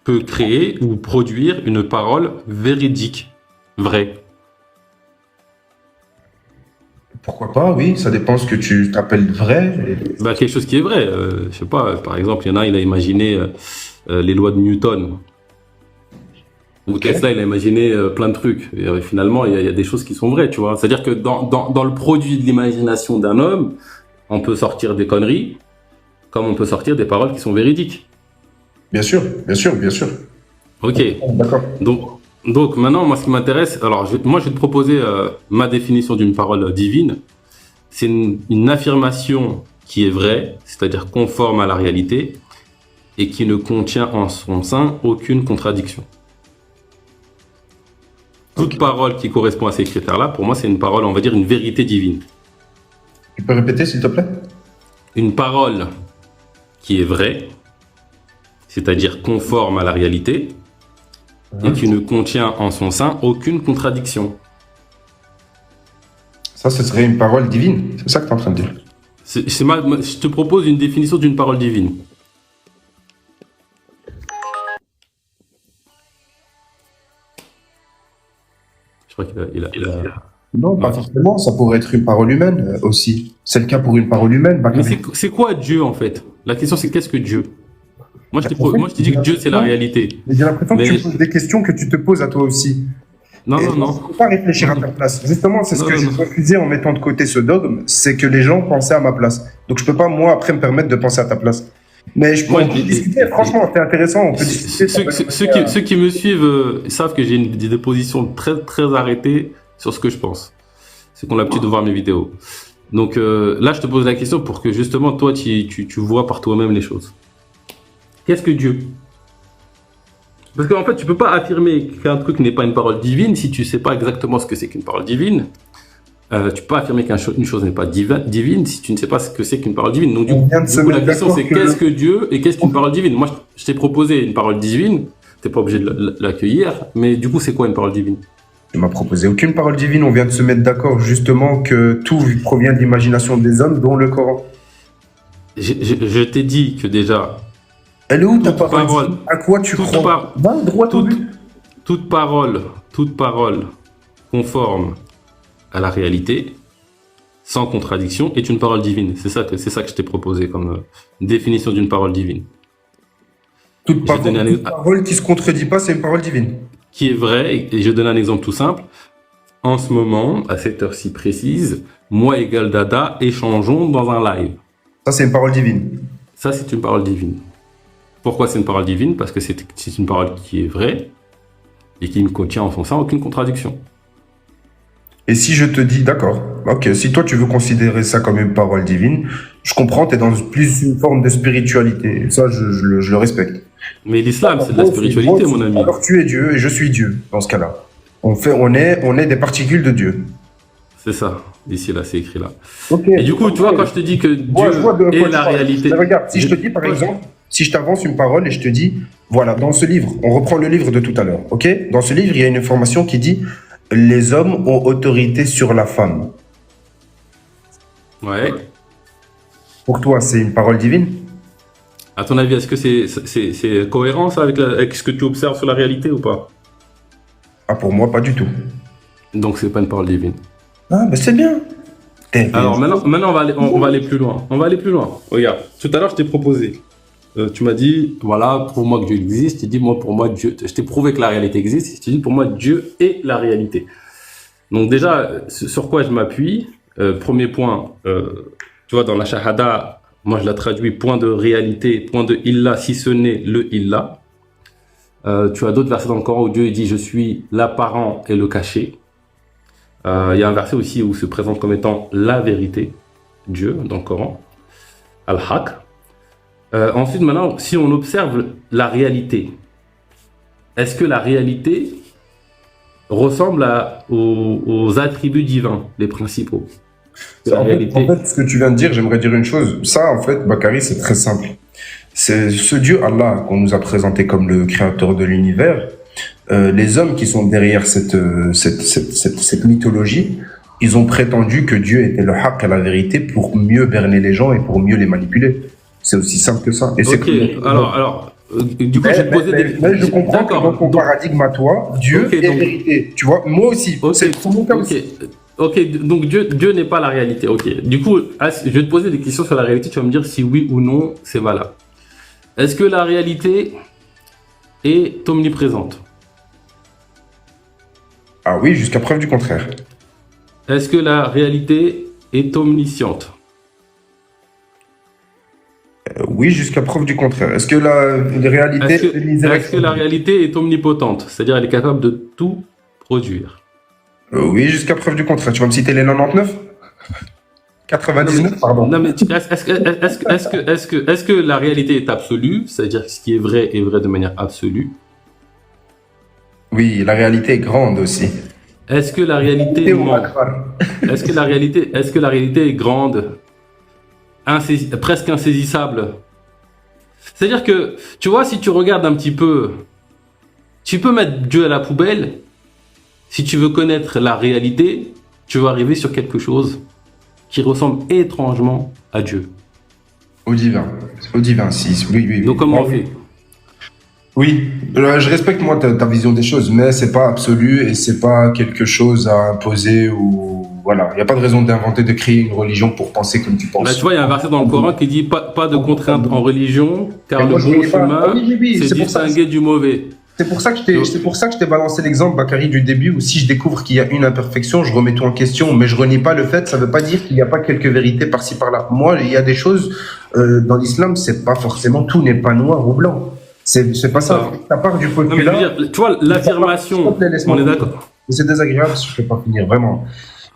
Peut créer ou produire une parole véridique? Vraie. Pourquoi pas, oui, ça dépend ce que tu t'appelles vrai. Quelque chose qui est vrai. Je sais pas, par exemple, il y en a, il a imaginé les lois de Newton. Ou Tesla, il a imaginé plein de trucs. Et finalement, il y a des choses qui sont vraies, tu vois. C'est-à-dire que dans le produit de l'imagination d'un homme, on peut sortir des conneries, comme on peut sortir des paroles qui sont véridiques. Bien sûr, bien sûr, bien sûr. Ok. D'accord. Donc maintenant, moi, ce qui m'intéresse, alors je vais te proposer ma définition d'une parole divine. C'est une affirmation qui est vraie, c'est-à-dire conforme à la réalité, et qui ne contient en son sein aucune contradiction. Toute parole qui correspond à ces critères-là, pour moi, c'est une parole, on va dire, une vérité divine. Tu peux répéter, s'il te plaît? Une parole qui est vraie, c'est-à-dire conforme à la réalité, et qui ne contient en son sein aucune contradiction. Ça, ce serait une parole divine. C'est ça que tu es en train de dire. Je te propose une définition d'une parole divine. crois qu'il a. Non, pas Ouais. forcément, ça pourrait être une parole humaine aussi. C'est le cas pour une parole humaine. Mais c'est quoi Dieu en fait? La question c'est qu'est-ce que Dieu? Moi En fait, je t'ai dit que Dieu c'est la réalité. J'ai l'impression que Mais- tu poses des questions que tu te poses à toi aussi. Non, Et non, Il non. ne faut pas réfléchir à ta place. Justement, c'est ce Non, que non, j'ai non. refusé en mettant de côté ce dogme, c'est que les gens pensaient à ma place. Donc je peux pas, moi, après, me permettre de penser à ta place. Mais je peux Moi, on peut discuter, franchement, c'est intéressant, on peut discuter. Ceux qui me suivent savent que j'ai des positions très, très arrêtées sur ce que je pense. C'est qu'on a l'habitude de voir mes vidéos. Donc là, je te pose la question pour que justement, toi, tu vois par toi-même les choses. Qu'est-ce que Dieu? Parce qu'en fait, tu peux pas affirmer qu'un truc n'est pas une parole divine si tu sais pas exactement ce que c'est qu'une parole divine. Tu peux pas affirmer qu'une chose n'est pas divine si tu ne sais pas ce que c'est qu'une parole divine. Donc du On vient de se coup, la mettre question d'accord c'est que- qu'est-ce que Dieu et qu'est-ce qu'une parole divine? Moi, je t'ai proposé une parole divine, t'es pas obligé de l'accueillir, mais du coup, c'est quoi une parole divine? Tu m'as proposé aucune parole divine, on vient de se mettre d'accord justement que tout provient de l'imagination des hommes, dont le Coran. Je t'ai dit que déjà, Elle est où ta Toute parole parole. divine? À quoi tu Toute crois? par- Va droit au but. toute parole conforme à la réalité, sans contradiction, est une parole divine. C'est ça que je t'ai proposé comme définition d'une parole divine. Toute J'ai donné un toute parole qui se contredit pas, c'est une parole divine. Qui est vrai, et je donne un exemple tout simple. En ce moment, à cette heure-ci précise, moi égale Dada, échangeons dans un live. Ça, c'est une parole divine. Ça, c'est une parole divine. Pourquoi c'est une parole divine? Parce que c'est une parole qui est vraie et qui ne contient en son sein aucune contradiction. Et si je te dis, d'accord, ok, si toi tu veux considérer ça comme une parole divine, je comprends, tu es dans plus une forme de spiritualité. Ça, je le respecte. Mais l'islam, c'est de la spiritualité, mon ami. Alors tu es Dieu et je suis Dieu, dans ce cas-là. On est des particules de Dieu. C'est ça. Ici, là, c'est écrit là. Ok. Et du coup, tu vois, quand je te dis que Moi, je vois de Dieu quoi est tu la parles. réalité. Mais regarde, si je te dis par exemple, si je t'avance une parole et je te dis, voilà, dans ce livre, on reprend le livre de tout à l'heure, ok? Dans ce livre, il y a une information qui dit, les hommes ont autorité sur la femme. Ouais. Pour toi, c'est une parole divine? À ton avis, est-ce que c'est cohérent ça avec ce que tu observes sur la réalité ou pas? Ah, pour moi, pas du tout. Donc, c'est pas une parole divine. Ah, ben c'est bien. Alors maintenant on va aller plus loin. On va aller plus loin. Regarde, tout à l'heure je t'ai proposé. Tu m'as dit, voilà, pour moi que Dieu existe. Tu dis, moi, pour moi, Dieu. Je t'ai prouvé que la réalité existe. Je t'ai dit, pour moi, Dieu est la réalité. Donc déjà, sur quoi je m'appuie? Premier point, tu vois, dans la Shahada, moi je la traduis point de réalité, point de illa, si ce n'est le illa. Tu as d'autres versets dans le Coran où Dieu dit, je suis l'apparent et le caché. Il y a un verset aussi où il se présente comme étant la vérité, Dieu, dans le Coran, Al-Haq. Ensuite, maintenant, si on observe la réalité, est-ce que la réalité ressemble aux attributs divins, les principaux? En fait, ce que tu viens de dire, j'aimerais dire une chose. Ça, en fait, Bakary, c'est très simple. C'est ce Dieu, Allah, qu'on nous a présenté comme le créateur de l'univers. Les hommes qui sont derrière cette mythologie, ils ont prétendu que Dieu était le haqq, la vérité, pour mieux berner les gens et pour mieux les manipuler. C'est aussi simple que ça. Et Ok, alors, du coup, je vais te poser des... Mais je comprends que dans ton donc- paradigme à toi, Dieu Ok, est donc- vérité. Tu vois, moi aussi. Ok, C'est pour mon cas aussi. ok, donc Dieu n'est pas la réalité. Ok, du coup, je vais te poser des questions sur la réalité. Tu vas me dire si oui ou non c'est valable. Est-ce que la réalité est omniprésente? Ah oui, jusqu'à preuve du contraire. Est-ce que la réalité est omnisciente? Oui, jusqu'à preuve du contraire. Est-ce que la réalité Est-ce que, est miséricorde? est-ce que la réalité est omnipotente? C'est-à-dire elle est capable de tout produire? Oui, jusqu'à preuve du contraire. Tu vas me citer les 99? 99, pardon. Non, mais est-ce que la réalité est absolue? C'est-à-dire que ce qui est vrai de manière absolue? Oui, la réalité est grande aussi. Est-ce que la réalité Théo ment? Akbar. Est-ce que la réalité est grande, presque insaisissable? C'est-à-dire que, tu vois, si tu regardes un petit peu, tu peux mettre Dieu à la poubelle. Si tu veux connaître la réalité, tu vas arriver sur quelque chose qui ressemble étrangement à Dieu. Au divin. Au divin, si. Oui, oui, oui. Donc comment on fait? Oui, je respecte moi ta vision des choses, mais c'est pas absolu et c'est pas quelque chose à imposer ou voilà. Il n'y a pas de raison d'inventer, de créer une religion pour penser comme tu Bah, tu penses. vois, il y a un verset dans le Coran qui dit pas de contrainte en religion, Et car le moi, je bon voulais pas. Ah chemin, oui, oui, oui, c'est distinguer du mauvais. Tu vois. c'est pour ça que je t'ai balancé l'exemple, Bakary, du début, où si je découvre qu'il y a une imperfection, je remets tout en question, mais je renie pas le fait, ça veut pas dire qu'il n'y a pas quelques vérités par-ci par-là. Moi, il y a des choses, dans l'islam, c'est pas forcément, tout n'est pas noir ou blanc. C'est pas C'est ça. ça. Ça part du Non, mais je veux postulat. dire, tu vois, S'il te l'affirmation, plaît, laisse-moi on est finir. d'accord. C'est désagréable si je ne peux pas finir, vraiment.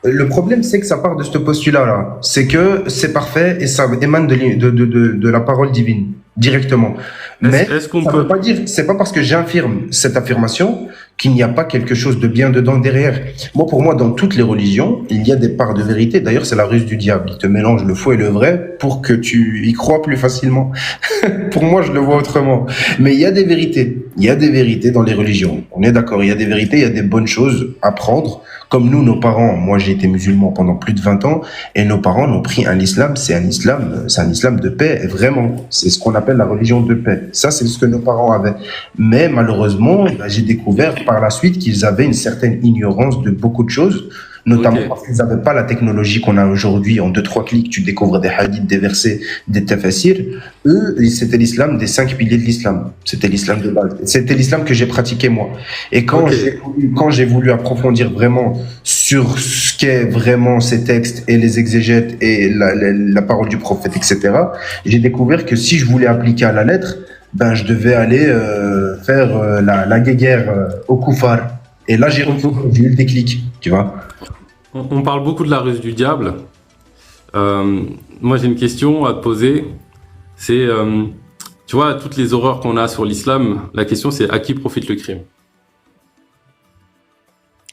Le problème, c'est que ça part de ce postulat-là. C'est que c'est parfait et ça émane de la parole divine, directement. Mais Est-ce qu'on ça ne veut peut, pas dire, c'est pas parce que j'affirme cette affirmation qu'il n'y a pas quelque chose de bien dedans derrière. Moi, pour moi, dans toutes les religions, il y a des parts de vérité. D'ailleurs, c'est la ruse du diable. Il te mélange le faux et le vrai pour que tu y crois plus facilement. Pour moi, je le vois autrement. Mais il y a des vérités. Il y a des vérités dans les religions. On est d'accord. Il y a des vérités, il y a des bonnes choses à prendre. Comme nous, nos parents, moi j'ai été musulman pendant plus de 20 ans, et nos parents n'ont pris un islam, c'est un islam de paix, et vraiment. C'est ce qu'on appelle la religion de paix. Ça, c'est ce que nos parents avaient. Mais malheureusement, bah, j'ai découvert par la suite qu'ils avaient une certaine ignorance de beaucoup de choses, notamment ok, parce qu'ils n'avaient pas la technologie qu'on a aujourd'hui. En deux, trois clics, tu découvres des hadiths, des versets, des tafassirs. Eux, c'était l'islam des 5 piliers de l'islam. C'était l'islam de base. C'était l'islam que j'ai pratiqué moi. Et ok, quand j'ai voulu approfondir vraiment sur ce qu'est vraiment ces textes et les exégètes et la parole du prophète, etc., j'ai découvert que si je voulais appliquer à la lettre, ben je devais aller faire la guéguerre au koufar. Et là, j'ai eu le déclic, tu vois. on parle beaucoup de la ruse du diable. Moi, j'ai une question à te poser. C'est, tu vois, toutes les horreurs qu'on a sur l'islam, la question c'est à qui profite le crime?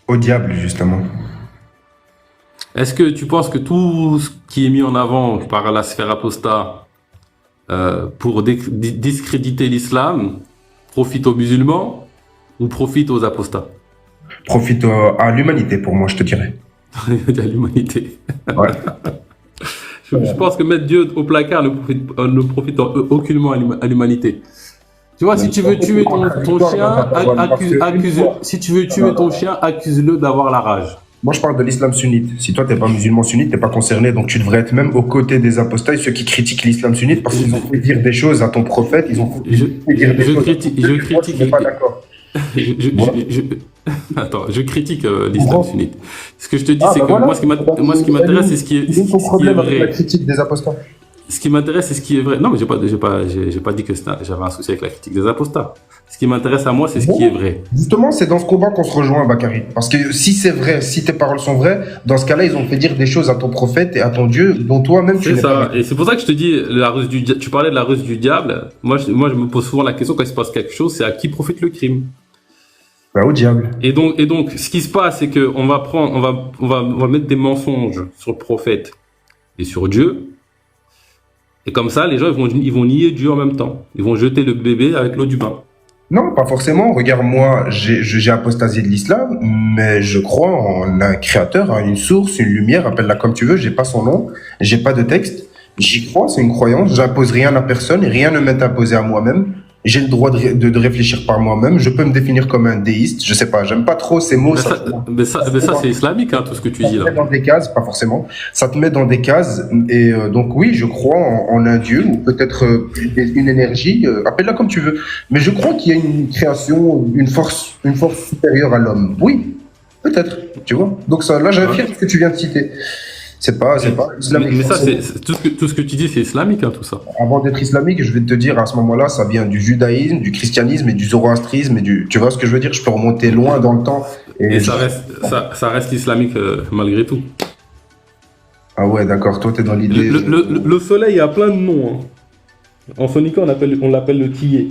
Au diable, justement. Est-ce que tu penses que tout ce qui est mis en avant par la sphère apostat pour discréditer l'islam profite aux musulmans ou profite aux apostats? Profite à l'humanité, pour moi, je te dirais. À l'humanité. Ouais. Je pense que mettre Dieu au placard ne profite aucunement à l'humanité. Tu vois, si tu veux tuer ton chien, si tu veux tuer ton chien, accuse-le d'avoir la rage. Moi, je parle de l'islam sunnite. Si toi, t'es pas musulman sunnite, t'es pas concerné, donc tu devrais être même aux côtés des apostats et ceux qui critiquent l'islam sunnite parce qu'ils ont fait dire des choses à ton prophète, ils ont Je, fait dire des je choses. critique, Toi, tu n'es pas d'accord. je- je- Voilà. je- attends, je critique l'islam sunnite. Ce que je te dis, Ah, c'est ben que voilà. moi, ce qui m'intéresse, c'est Quel est ton ce qui est problème avec la vrai. critique des apostats? Ce qui m'intéresse, c'est ce qui est vrai. Non, mais j'ai pas dit que j'avais un souci avec la critique des apostats. Ce qui m'intéresse à moi, c'est ce qui est vrai. Justement, c'est dans ce combat qu'on se rejoint, Bakary. Parce que si c'est vrai, si tes paroles sont vraies, dans ce cas-là, ils ont fait dire des choses à ton prophète et à ton Dieu dont toi-même tu C'est n'es ça. pas. Et c'est pour ça que je te dis, tu parlais de la ruse du diable. Moi, je me pose souvent la question quand il se passe quelque chose, c'est à qui profite le crime? Bah, au diable. Et donc, ce qui se passe, c'est que on va mettre des mensonges sur le prophète et sur Dieu. Et comme ça, les gens, ils vont nier Dieu en même temps. Ils vont jeter le bébé avec l'eau du bain. Non, pas forcément. Regarde, moi, j'ai apostasié de l'islam, mais je crois en un créateur, en une source, une lumière, appelle-la comme tu veux. J'ai pas son nom, j'ai pas de texte. J'y crois, c'est une croyance. J'impose rien à personne et rien ne m'est imposé à moi-même. J'ai le droit de réfléchir par moi-même. Je peux me définir comme un déiste. Je sais pas, j'aime pas trop ces mots. Mais ça, c'est islamique, hein, tout ce que tu Ça dis te là. met dans des cases, pas forcément. Ça te met dans des cases. Et donc oui, je crois en un dieu ou peut-être une énergie. Appelle-la comme tu veux. Mais je crois qu'il y a une création, une force supérieure à l'homme. Oui, peut-être. Tu vois. Donc ça, là, j'affirme ce que tu viens de citer. C'est pas islamique. Mais ça, tout ce que tu dis, c'est islamique, hein, tout ça. Avant d'être islamique, je vais te dire à ce moment-là, ça vient du judaïsme, du christianisme et du zoroastrisme et du. Tu vois ce que je veux dire? Je peux remonter loin dans le temps. Et ça reste islamique malgré tout. Ah ouais, d'accord. Toi, t'es dans l'idée. Le soleil a plein de noms. Hein. En sonica, on l'appelle le tillé,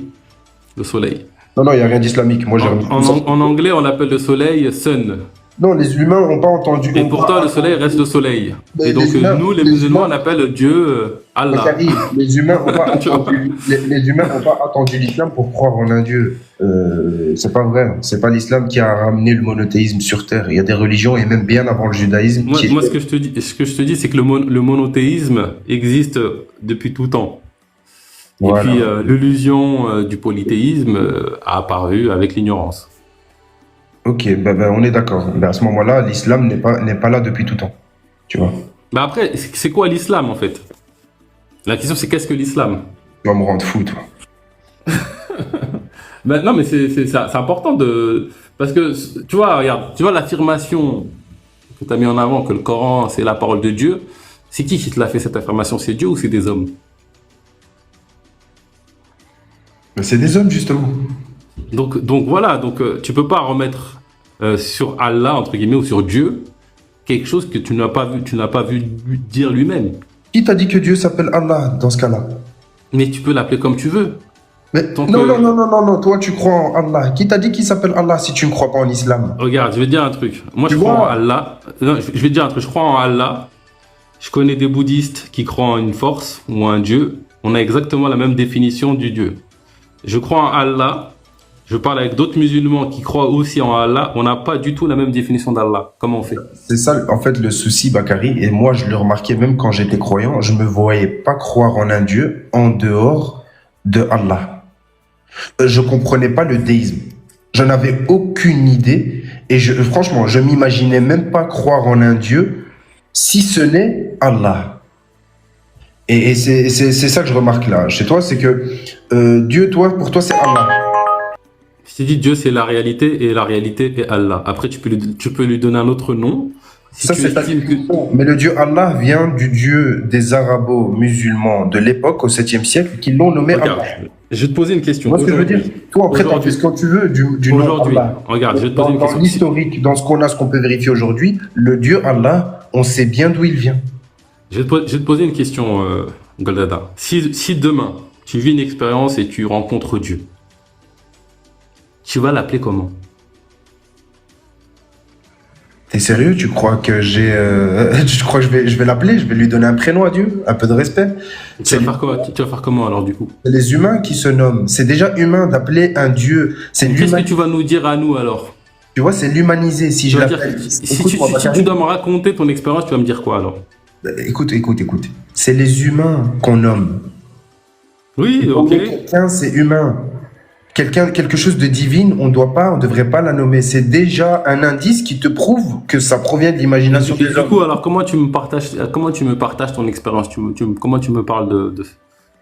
le soleil. Non, non, il n'y a rien d'islamique. Moi, j'ai remis. En anglais, on l'appelle le soleil sun. Non, les humains n'ont pas entendu. Et pourtant, le soleil reste le soleil. Mais Et donc, les humains- nous, les les musulmans, humains- on appelle Dieu Allah. Les humains n'ont pas Tu vois. attendu. Les humains n'ont pas attendu l'islam pour croire en un dieu. C'est pas vrai. C'est pas l'islam qui a ramené le monothéisme sur terre. Il y a des religions et même bien avant le judaïsme. Moi, ce que je te dis, c'est que le monothéisme existe depuis tout temps. Et Voilà. puis l'illusion du polythéisme a apparu avec l'ignorance. Ok, on est d'accord. Ben, à ce moment-là, l'islam n'est pas là depuis tout temps. Tu vois. Mais après, c'est quoi l'islam en fait? La question c'est qu'est-ce que l'islam? Tu vas me rendre fou, toi. Ben, non, mais c'est important de... Parce que, tu vois, regarde, tu vois l'affirmation que tu as mis en avant, que le Coran, c'est la parole de Dieu. C'est qui te l'a fait cette affirmation? C'est Dieu ou c'est des hommes? Mais c'est des hommes, justement. Donc voilà, tu peux pas remettre sur Allah, entre guillemets, ou sur Dieu, quelque chose que tu n'as pas vu dire lui-même. Qui t'a dit que Dieu s'appelle Allah dans ce cas-là? Mais tu peux l'appeler comme tu veux. Mais Tant non, que- non, non, non, non, non, toi tu crois en Allah. Qui t'a dit qu'il s'appelle Allah si tu ne crois pas en islam? Regarde, je vais te dire un truc. Moi, Tu je crois en vois Allah. Non, je vais te dire un truc. Je crois en Allah. Je connais des bouddhistes qui croient en une force ou un Dieu. On a exactement la même définition du Dieu. Je crois en Allah. Je parle avec d'autres musulmans qui croient aussi en Allah. On n'a pas du tout la même définition d'Allah. Comment on fait? C'est ça, en fait, le souci, Bakary. Et moi, je le remarquais même quand j'étais croyant. Je me voyais pas croire en un Dieu en dehors de Allah. Je comprenais pas le déisme. J'en avais aucune idée. Et franchement, je m'imaginais même pas croire en un Dieu si ce n'est Allah. Et c'est ça que je remarque là. Chez toi, c'est que Dieu, toi, pour toi, c'est Allah. Je t'ai dit Dieu, c'est la réalité et la réalité est Allah. Après, tu peux lui donner un autre nom. Si Ça, tu c'est ta estimes que... définition. Mais le Dieu Allah vient du Dieu des arabo-musulmans de l'époque, au 7e siècle, qui l'ont nommé Regarde, Allah. je vais te poser une question. Tu vois ce que je veux dire? Toi, après, t'en fais Aujourd'hui- ce que tu veux du nom Aujourd'hui, Allah. regarde, je vais te poser Dans, une dans question. l'historique, dans ce qu'on a, ce qu'on peut vérifier aujourd'hui, le Dieu Allah, on sait bien d'où il vient. Je vais te poser une question, Goldada. Si demain, tu vis une expérience et tu rencontres Dieu, tu vas l'appeler comment? T'es sérieux? Tu crois que tu crois que je vais l'appeler? Je vais lui donner un prénom à Dieu? Un peu de respect? Tu vas faire comment alors du coup? C'est les humains qui se nomment. C'est déjà humain d'appeler un Dieu. C'est Qu'est-ce que l'humain. tu vas nous dire à nous alors? Tu vois, c'est l'humaniser. Si Tu je vas dire, l'appelle. si Écoute-moi, tu Bakary. dois me raconter ton expérience, tu vas me dire quoi alors? Écoute. C'est les humains qu'on nomme. Oui, ok. Quelqu'un, c'est humain. Quelque chose de divine, on devrait pas la nommer. C'est déjà un indice qui te prouve que ça provient de l'imagination des Du hommes. coup, alors comment tu me partages ton expérience? Comment tu me parles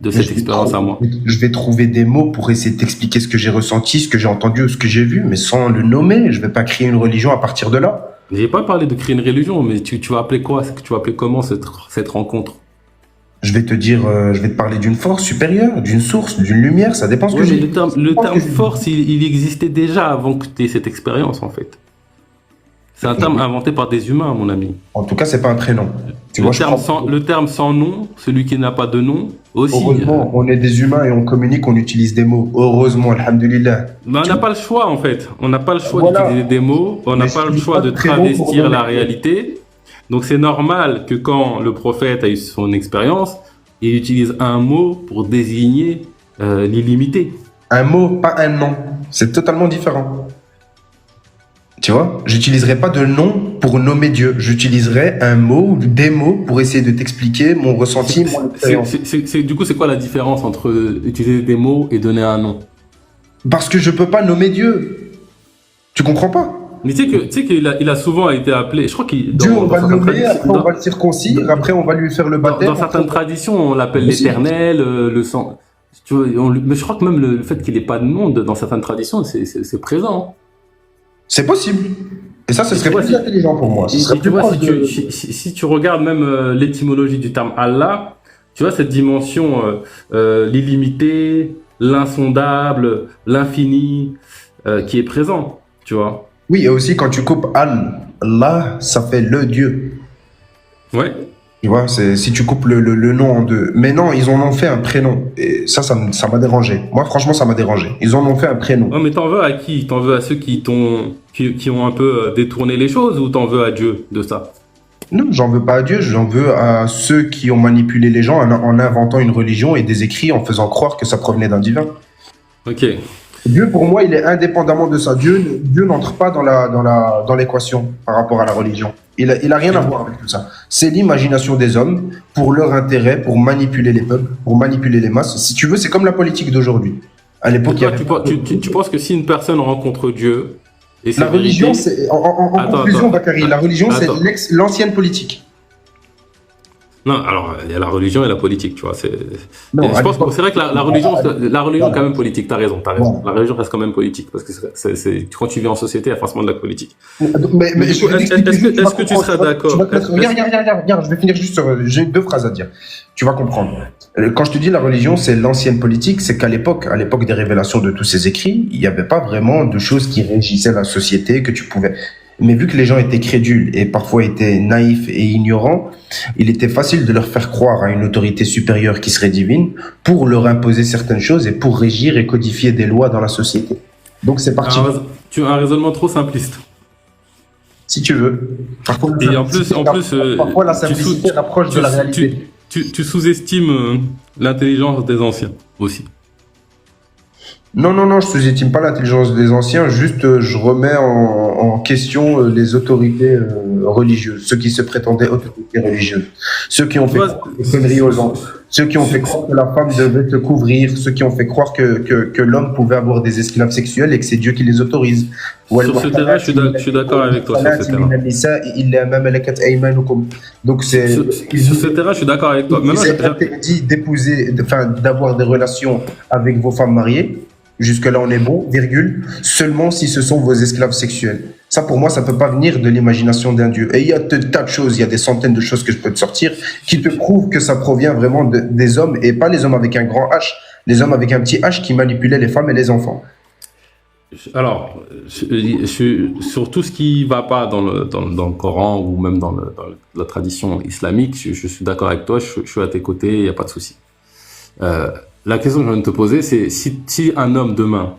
de cette expérience à moi? Je vais trouver des mots pour essayer de t'expliquer ce que j'ai ressenti, ce que j'ai entendu, ce que j'ai vu, mais sans le nommer. Je vais pas créer une religion à partir de là. J'ai pas parlé de créer une religion, mais tu vas appeler quoi? Tu vas appeler comment cette rencontre? Je vais te dire, je vais te parler d'une force supérieure, d'une source, d'une lumière. Ça dépend ce que Ouais, mais j'ai. le terme force, il existait déjà avant que tu aies cette expérience, en fait. C'est un terme inventé par des humains, mon ami. En tout cas, c'est pas un prénom. Tu vois, Le terme sans nom, celui qui n'a pas de nom, aussi. Heureusement, on est des humains et on communique, on utilise des mots. Heureusement, alhamdulillah. Mais on n'a pas le choix, en fait. On n'a pas le choix Voilà. d'utiliser des mots, on n'a Mais pas le je choix dis de pas de prénom pour travestir la nommer. réalité. Donc c'est normal que quand le prophète a eu son expérience, il utilise un mot pour désigner l'illimité. Un mot, pas un nom. C'est totalement différent. Tu vois, j'utiliserai pas de nom pour nommer Dieu. J'utiliserai un mot ou des mots pour essayer de t'expliquer mon ressenti, mon expérience. Du coup, c'est quoi la différence entre utiliser des mots et donner un nom? Parce que je peux pas nommer Dieu. Tu comprends pas? Mais tu sais qu'il a souvent été appelé, je crois qu'il... Dieu, on va le nommer, après on va le circoncire, après on va lui faire le baptême. Dans certaines traditions, on l'appelle l'éternel, le sang. Tu vois, mais je crois que même le fait qu'il n'ait pas de nom dans certaines traditions, c'est présent. C'est possible. Et ça, ce serait plus intelligent pour moi. Ce serait Tu plus vois, proche de... si tu regardes même l'étymologie du terme Allah, tu vois cette dimension, l'illimité, l'insondable, l'infini, qui est présent, tu vois. Oui, et aussi quand tu coupes Allah, ça fait le Dieu. Ouais. Tu vois, si tu coupes le nom en deux. Mais non, ils en ont fait un prénom. Et ça m'a dérangé. Moi, franchement, ça m'a dérangé. Ils en ont fait un prénom. Ouais, mais t'en veux à qui? T'en veux à ceux qui ont un peu détourné les choses, ou t'en veux à Dieu de ça? Non, j'en veux pas à Dieu, j'en veux à ceux qui ont manipulé les gens en inventant une religion et des écrits en faisant croire que ça provenait d'un divin. Ok. Dieu, pour moi, il est indépendamment de ça. Dieu n'entre pas dans l'équation par rapport à la religion. Il a rien à voir avec tout ça. C'est l'imagination des hommes pour leur intérêt, pour manipuler les peuples, pour manipuler les masses. Si tu veux, c'est comme la politique d'aujourd'hui. À l'époque, il y Toi, avait... tu penses que si une personne rencontre Dieu et ses La religion, vérités... c'est... En conclusion, Bakary, la religion, c'est Attends. l'ancienne politique. Non, alors, il y a la religion et la politique, tu vois. Non, Je pense que c'est vrai que la religion est quand même politique, t'as raison. Voilà. La religion reste quand même politique, parce que quand tu vis en société, il y a forcément de la politique. Mais Du coup, est-ce que tu seras d'accord? Regarde, je vais finir juste sur... J'ai deux phrases à dire. Tu vas comprendre. Quand je te dis la religion, c'est l'ancienne politique, c'est qu'à l'époque des révélations de tous ces écrits, il n'y avait pas vraiment de choses qui régissaient la société, que tu pouvais... Mais vu que les gens étaient crédules et parfois étaient naïfs et ignorants, il était facile de leur faire croire à une autorité supérieure qui serait divine pour leur imposer certaines choses et pour régir et codifier des lois dans la société. Donc c'est parti. Tu as un raisonnement trop simpliste. Si tu veux. Parfois, Et en plus, parfois la simplicité rapproche de la réalité. Tu sous-estimes l'intelligence des anciens aussi. Non, je sous-estime pas l'intelligence des anciens, juste je remets en question les autorités religieuses, ceux qui se prétendaient autorités religieuses, ceux qui ont fait croire des conneries aux gens, ceux qui ont fait croire que la femme devait se couvrir, ceux qui ont fait croire que l'homme pouvait avoir des esclaves sexuels et que c'est Dieu qui les autorise. Sur ce terrain, je suis d'accord avec toi sur ce terrain. Donc c'est Sur ce terrain, je suis d'accord avec toi. Maintenant, c'est interdit d'avoir des relations avec vos femmes mariées. Jusque-là, on est bon, virgule, seulement si ce sont vos esclaves sexuels. Ça, pour moi, ça peut pas venir de l'imagination d'un dieu. Et il y a des tas de choses, il y a des centaines de choses que je peux te sortir qui te prouvent que ça provient vraiment des hommes, et pas les hommes avec un grand H, les hommes avec un petit H qui manipulaient les femmes et les enfants. alors, sur tout ce qui va pas dans le Coran ou même dans la tradition islamique, je suis d'accord avec toi, je suis à tes côtés, il n'y a pas de souci. La question que je viens de te poser, c'est si un homme demain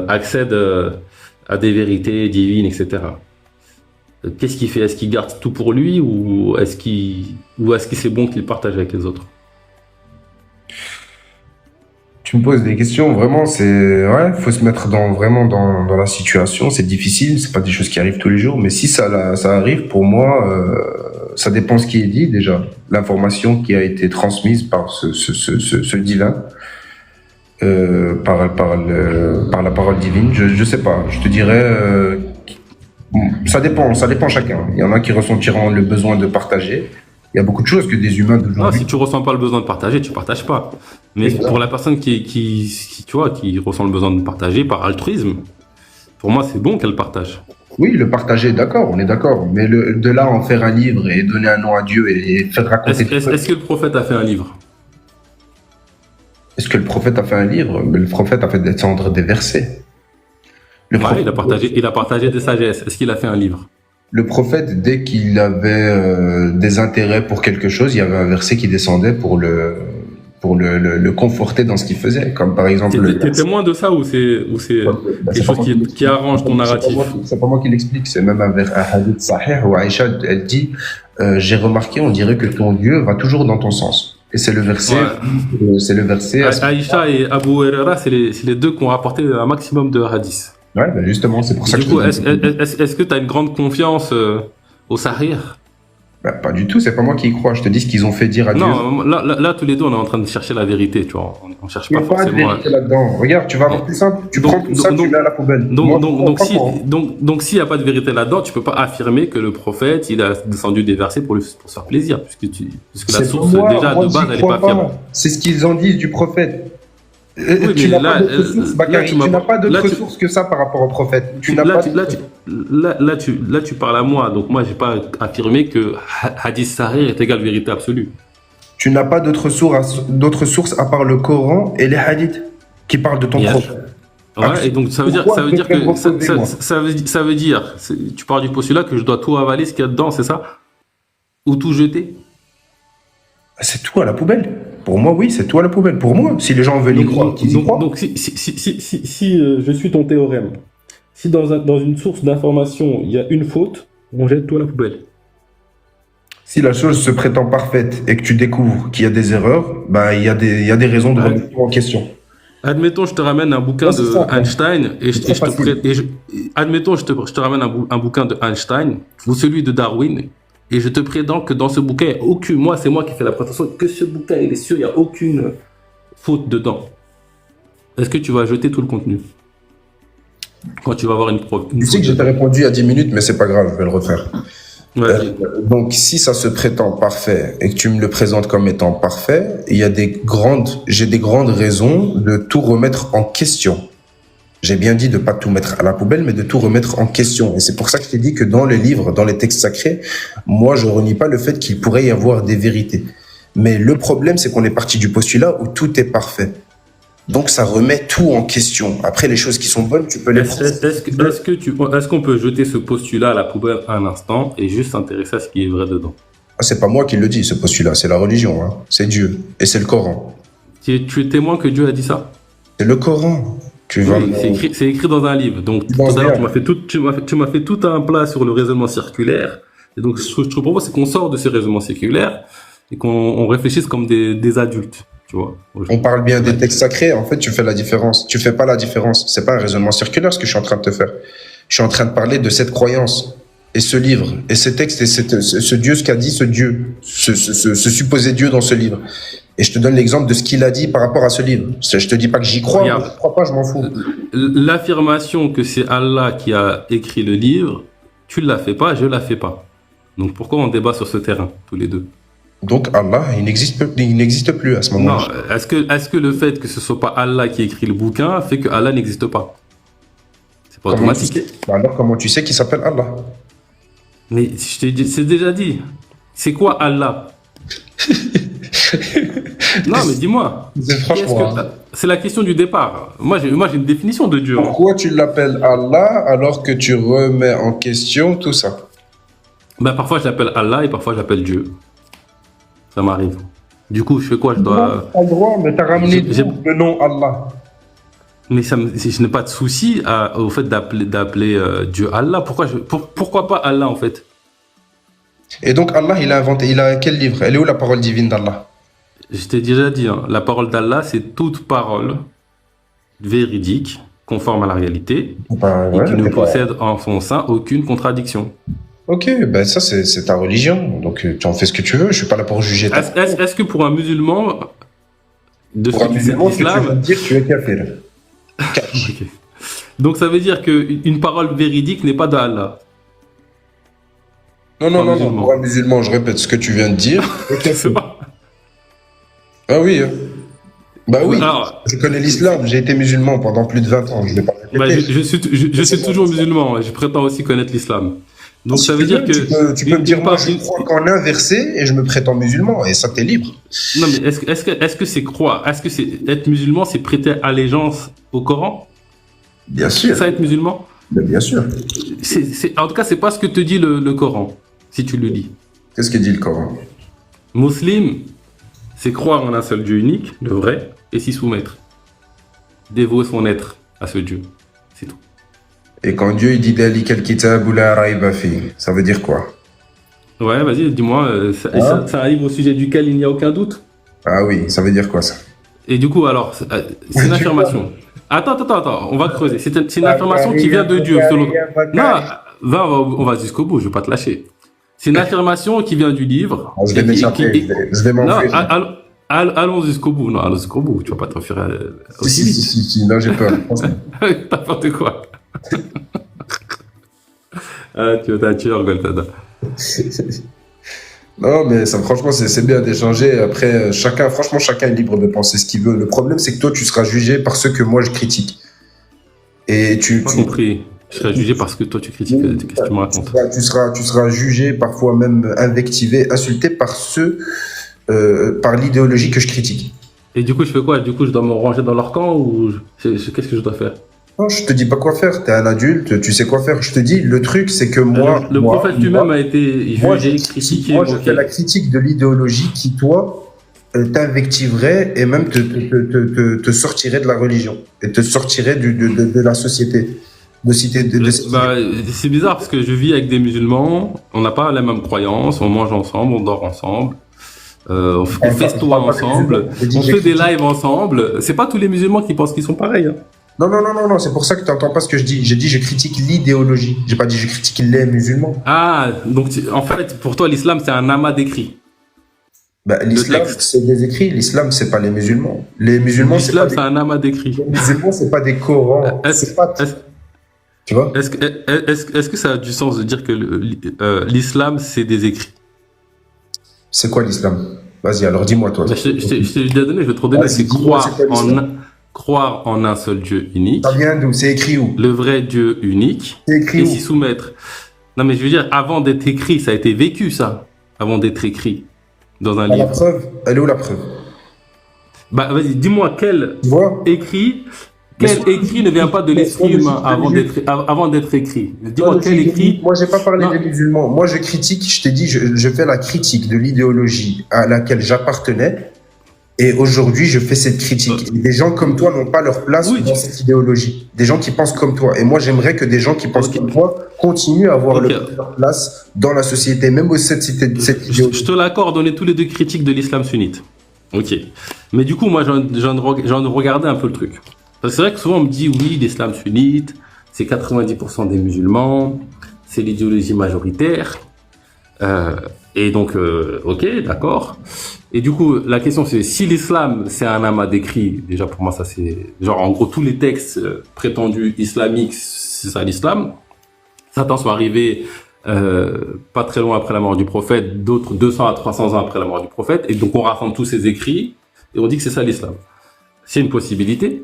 accède à des vérités divines, etc., qu'est-ce qu'il fait? Est-ce qu'il garde tout pour lui ou est-ce que c'est bon qu'il partage avec les autres? Tu me poses des questions, vraiment, faut se mettre vraiment dans la situation, c'est difficile, c'est pas des choses qui arrivent tous les jours, mais si ça arrive, pour moi, ça dépend ce qui est dit déjà, l'information qui a été transmise par ce divin, par la parole divine, je sais pas, je te dirais, ça dépend chacun. Il y en a qui ressentiront le besoin de partager. Il y a beaucoup de choses que des humains Non, d'aujourd'hui. si tu ressens pas le besoin de partager, tu partages pas. Mais pour la personne tu vois, qui ressent le besoin de partager par altruisme, pour moi, c'est bon qu'elle partage. Oui, le partager, d'accord, on est d'accord. Mais de là en faire un livre et donner un nom à Dieu et faire raconter. Est-ce que le prophète a fait un livre? Est-ce que le prophète a fait un livre? Mais le prophète a fait descendre des versets. Le Ouais, prophète, il a partagé des sagesses. Est-ce qu'il a fait un livre? le prophète, dès qu'il avait des intérêts pour quelque chose, il y avait un verset qui descendait pour le conforter dans ce qu'il faisait. Comme par exemple. T'es témoin de ça ou c'est quelque chose qui arrange ton narratif? C'est pas moi qui l'explique, c'est même un hadith sahih où Aïcha, elle dit j'ai remarqué, on dirait que ton Dieu va toujours dans ton sens. Et c'est le verset. Ouais. C'est le verset. Aïcha et Abu Huraira, c'est les deux qui ont rapporté un maximum de hadiths. Ouais, ben justement, c'est pour ça que Du coup, est-ce que tu as une grande confiance au Sahir? Bah, pas du tout, c'est pas moi qui y crois. Je te dis ce qu'ils ont fait dire à Dieu. Non, là, tous les deux, on est en train de chercher la vérité, tu vois. On cherche Il n'y pas a pas de forcément. vérité là-dedans. Regarde, tu vas avoir plus simple. Tu prends tout ça, tu mets à la poubelle. Donc, s'il n'y a pas de vérité là-dedans, tu peux pas affirmer que le prophète, il a descendu des versets pour se faire plaisir, puisque la source, déjà, de base, elle n'est pas fiable. C'est ce qu'ils en disent du prophète. Oui, Tu mais n'as pas d'autre source, Bakary. Tu n'as pas d'autre source que ça par rapport au prophète. Là, tu parles à moi, donc moi, j'ai pas affirmé que hadith sahih est égal vérité absolue. Tu n'as pas d'autre source à part le Coran et les hadiths qui parlent de ton prophète. Ouais, et donc ça veut dire tu pars du postulat que je dois tout avaler ce qu'il y a dedans, c'est ça? Ou tout jeter? C'est tout à la poubelle. Pour moi, oui, c'est tout à la poubelle. Pour moi, si les gens veulent y croire, qu'ils y croient. Donc, si je suis ton théorème, si dans une source d'information, il y a une faute, on jette tout à la poubelle. Si la chose se prétend parfaite et que tu découvres qu'il y a des erreurs, bah, il y a des raisons de remettre en question. Admettons, je te ramène un bouquin Ouais, c'est de ça. Einstein et je, C'est et je trop te facile. admettons, je te ramène un bouquin de Einstein ou celui de Darwin et je te prétends que dans ce bouquin, il y a aucune, moi, c'est moi qui fais la prétention que ce bouquin, il est sûr, il n'y a aucune faute dedans. Est-ce que tu vas jeter tout le contenu quand tu vas avoir une Tu sais faute que je t'ai dedans? répondu il y a 10 minutes, mais c'est pas grave, je vais le refaire. Vas-y. Donc, si ça se prétend parfait et que tu me le présentes comme étant parfait, j'ai des grandes raisons de tout remettre en question. J'ai bien dit de pas tout mettre à la poubelle, mais de tout remettre en question. Et c'est pour ça que je t'ai dit que dans les livres, dans les textes sacrés, moi, je renie pas le fait qu'il pourrait y avoir des vérités. Mais le problème, c'est qu'on est parti du postulat où tout est parfait. Donc, ça remet tout en question. Après, les choses qui sont bonnes, tu peux les prendre. Est-ce qu'on peut jeter ce postulat à la poubelle un instant et juste s'intéresser à ce qui est vrai dedans? Ah, c'est pas moi qui le dis, ce postulat, c'est la religion, hein. C'est Dieu. Et c'est le Coran. Tu es témoin que Dieu a dit ça? C'est le Coran. Tu vas Oui, c'est écrit dans un livre. Donc, Dans tout à un l'heure, livre. tu m'as fait tout un plat sur le raisonnement circulaire. Et donc, ce que je te propose, c'est qu'on sort de ce raisonnement circulaire et qu'on réfléchisse comme des adultes, tu vois. On parle bien des textes sacrés, en fait, tu fais la différence. Tu fais pas la différence. C'est pas un raisonnement circulaire ce que je suis en train de te faire. Je suis en train de parler de cette croyance et ce livre et ces textes et ce Dieu, ce qu'a dit ce Dieu, ce supposé Dieu dans ce livre. Et je te donne l'exemple de ce qu'il a dit par rapport à ce livre. Je te dis pas que j'y crois, Regarde. moi, je crois pas, je m'en fous. L'affirmation que c'est Allah qui a écrit le livre, tu ne la fais pas, je la fais pas. Donc, pourquoi on débat sur ce terrain, tous les deux? Donc Allah, il n'existe plus à ce Non, moment-là. est-ce que le fait que ce soit pas Allah qui écrit le bouquin fait que Allah n'existe pas? C'est pas Comment tu automatique. sais Bah alors, comment tu sais qu'il s'appelle Allah? Mais je t'ai dit, c'est déjà dit. C'est quoi Allah? Non, mais dis-moi. C'est franchement. C'est la question du départ. Moi, j'ai une définition de Dieu. Pourquoi tu l'appelles Allah alors que tu remets en question tout ça? Ben, parfois, je l'appelle Allah et parfois, je l'appelle Dieu. Ça m'arrive. Du coup, je fais quoi? Je dois. Pas le droit, mais t'as ramené J'ai- le nom Allah. Mais je n'ai pas de souci au fait d'appeler Dieu Allah. Pourquoi pas Allah en fait? Et donc Allah, il a quel livre? Elle est où la parole divine d'Allah? Je t'ai déjà dit, hein, la parole d'Allah, c'est toute parole véridique, conforme à la réalité, Bah, et ouais, qui ne mais possède en son sein aucune contradiction. ok, ben ça c'est ta religion, donc tu en fais ce que tu veux. Je suis pas là pour juger ta. Est-ce que pour un musulman, de Pour un musulman, ce que tu veux l'islam, dire, tu es kafir. ok. Donc ça veut dire qu'une parole véridique n'est pas d'Allah. Non, Pour un non, non, non. musulman. Pour un musulman, je répète ce que tu viens de dire. C'est pas- Ah oui. Hein. Bah oui. Alors, Je connais l'islam. J'ai été musulman pendant plus de 20 ans. Je vais pas répéter. bah, je suis toujours musulman et je prétends aussi connaître l'islam. Donc Si ça tu veut dire veux, que tu peux me dire, moi, je une- crois qu'en un verset et je me prétends musulman. Et ça, t'es libre. Non, mais est-ce que c'est croire? Est-ce que c'est être musulman, c'est prêter allégeance au Coran? Bien C'est sûr. ça être musulman? Bien sûr. En tout cas, c'est pas ce que te dit le Coran, si tu le lis. Qu'est-ce que dit le Coran? Muslim, c'est croire en un seul Dieu unique, le vrai, et s'y soumettre. Dévouer son être à ce Dieu. C'est tout. Et quand Dieu il dit Dalika al-kitab la rayba fi, ça veut dire quoi? Ouais, vas-y, dis-moi, ça arrive au sujet duquel il n'y a aucun doute. Ah oui, ça veut dire quoi ça? Et du coup, alors, c'est une affirmation. Attends, on va creuser. C'est une affirmation qui vient de Dieu, selon. Non, on va jusqu'au bout, je vais pas te lâcher. C'est une affirmation qui vient du livre. Je vais m'échapper, je vais Non, m'enfuir. allons jusqu'au bout. Non, allons jusqu'au bout. Tu vas pas te faire aussi vite. Si, là j'ai peur. N'importe quoi. Ah, tu vas tuer, Goltada. Non, mais ça, franchement, c'est bien d'échanger. Après, franchement, chacun est libre de penser ce qu'il veut. Le problème, c'est que toi, tu seras jugé par ce que moi, je critique. Et J'ai pas compris. Je serais jugé parce que toi, tu critiques. Qu'est-ce que tu me racontes? tu seras jugé, parfois même invectivé, insulté par l'idéologie que je critique. Et du coup, je fais quoi? Du coup, je dois me ranger dans leur camp ou qu'est-ce que je dois faire? Non, je te dis pas quoi faire. T'es un adulte, tu sais quoi faire. Je te dis, le truc, c'est que moi. Le prophète lui-même a été jugé, critiqué. Moi, je fais moqué. la critique de l'idéologie qui, toi, t'invectiverait et même te sortirait de la religion et te sortirait de la société. Bah, c'est bizarre parce que je vis avec des musulmans, on n'a pas la même croyance, on mange ensemble, on dort ensemble. on festoie ensemble, on fait des lives ensemble. C'est pas tous les musulmans qui pensent qu'ils sont pareils. Hein. Non, non, non, non, non, c'est pour ça que tu n'entends pas ce que je dis. J'ai dit je critique l'idéologie. J'ai pas dit je critique les musulmans. Ah, donc en fait, pour toi, l'islam, c'est un amas d'écrits. Bah, l'islam, c'est des écrits. L'islam, c'est pas les musulmans. Les musulmans, l'islam, c'est un amas d'écrits. Les musulmans, c'est pas des Corans. Tu vois? Est-ce que ça a du sens de dire que l'islam, c'est des écrits? C'est quoi l'islam? Vas-y, alors dis-moi toi. Je t'ai déjà donné, je vais te redonner. C'est croire en un seul Dieu unique. Ça vient d'où? C'est écrit où? Le vrai Dieu unique. C'est écrit et où? s'y soumettre. Non, mais je veux dire, avant d'être écrit, ça a été vécu, ça. Avant d'être écrit dans un livre. La preuve, elle est où la preuve? Bah, vas-y, dis-moi quel écrit ne vient pas de l'esprit humain avant d'être écrit. Dis-moi quel écrit. Moi, j'ai pas parlé des musulmans. Moi, je critique, je t'ai dit, je fais la critique de l'idéologie à laquelle j'appartenais. Et aujourd'hui, je fais cette critique. Et des gens comme toi n'ont pas leur place dans cette idéologie. Des gens qui pensent comme toi. Et moi, j'aimerais que des gens qui pensent comme toi continuent à avoir leur place dans la société, même au sein de cette idéologie. Je te l'accorde, on est tous les deux critiques de l'islam sunnite. Ok. Mais du coup, moi, j'ai envie de regarder un peu le truc. Parce que c'est vrai que souvent, on me dit, oui, l'islam sunnite, c'est 90% des musulmans, c'est l'idéologie majoritaire. Et donc, ok, d'accord. Et du coup, la question c'est, si l'islam c'est un amas d'écrits, déjà pour moi ça c'est, genre en gros tous les textes prétendus islamiques, c'est ça l'islam. Certains sont arrivés pas très loin après la mort du prophète, d'autres 200 à 300 ans après la mort du prophète, et donc on rassemble tous ces écrits et on dit que c'est ça l'islam. C'est une possibilité,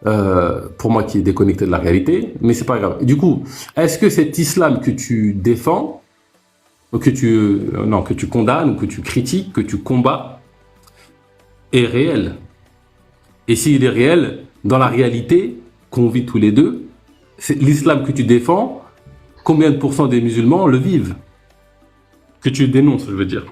pour moi qui est déconnecté de la réalité, mais c'est pas grave. Et du coup, est-ce que cet islam que tu défends, que tu condamnes, ou que tu critiques, que tu combats, est réel? Et s'il est réel, dans la réalité qu'on vit tous les deux, c'est l'islam que tu défends, combien de pourcents des musulmans le vivent? Que tu dénonces, je veux dire.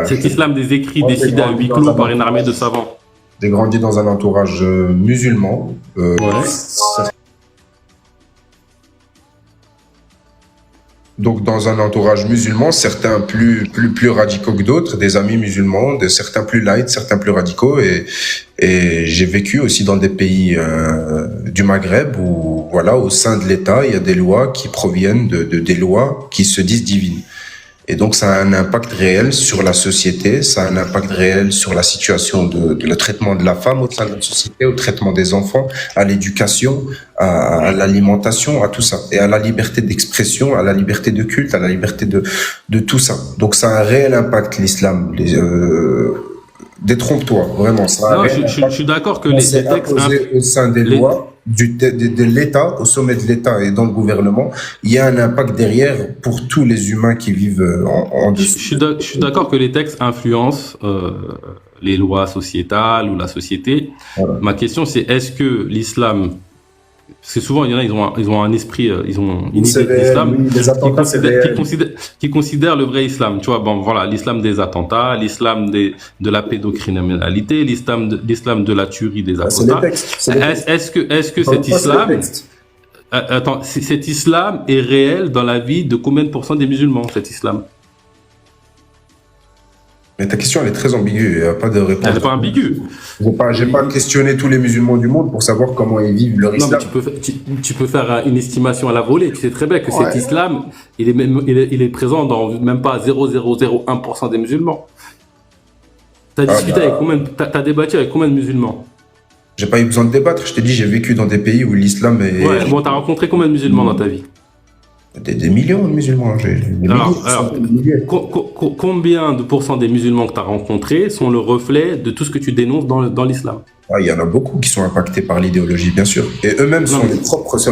Cet islam des écrits décidé à huis clos par une armée de savants. J'ai grandi dans un entourage musulman. Donc, dans un entourage musulman, certains plus radicaux que d'autres, des amis musulmans, certains plus light, certains plus radicaux. Et j'ai vécu aussi dans des pays du Maghreb où, voilà, au sein de l'État, il y a des lois qui proviennent des lois qui se disent divines. Et donc, ça a un impact réel sur la société, ça a un impact réel sur la situation de le traitement de la femme au sein de la société, au traitement des enfants, à l'éducation, à l'alimentation, à tout ça. Et à la liberté d'expression, à la liberté de culte, à la liberté de tout ça. Donc, ça a un réel impact, l'islam. Détrompe-toi, vraiment. Ça a non, je suis d'accord que les textes au sein des lois de l'État, au sommet de l'État et dans le gouvernement, il y a un impact derrière pour tous les humains qui vivent en dessous. Je suis d'accord que les textes influencent les lois sociétales ou la société. Voilà. Ma question c'est, est-ce que l'islam, parce que souvent il y en a, ils ont un esprit, ils ont une idée de l'islam qui considère le vrai islam. Tu vois, bon voilà, l'islam des attentats, l'islam de la pédocriminalité, l'islam de la tuerie des apostats. Est-ce que cet islam, attends, cet islam est réel dans la vie de combien de pourcents des musulmans, cet islam? Mais ta question, elle est très ambiguë. Il n'y a pas de réponse. Elle n'est pas ambiguë. J'ai pas questionné tous les musulmans du monde pour savoir comment ils vivent leur islam. Non, mais tu peux faire une estimation à la volée. Tu sais très bien que cet islam, il est présent dans même pas 0,001% des musulmans. T'as discuté avec combien, t'as débattu avec combien de musulmans? J'ai pas eu besoin de débattre. Je t'ai dit, j'ai vécu dans des pays où l'islam est... Ouais, bon, t'as rencontré combien de musulmans dans ta vie? Des millions de musulmans. Alors, combien de pourcents des musulmans que tu as rencontrés sont le reflet de tout ce que tu dénonces dans l'islam? Il y en a beaucoup qui sont impactés par l'idéologie, bien sûr. Et eux-mêmes sont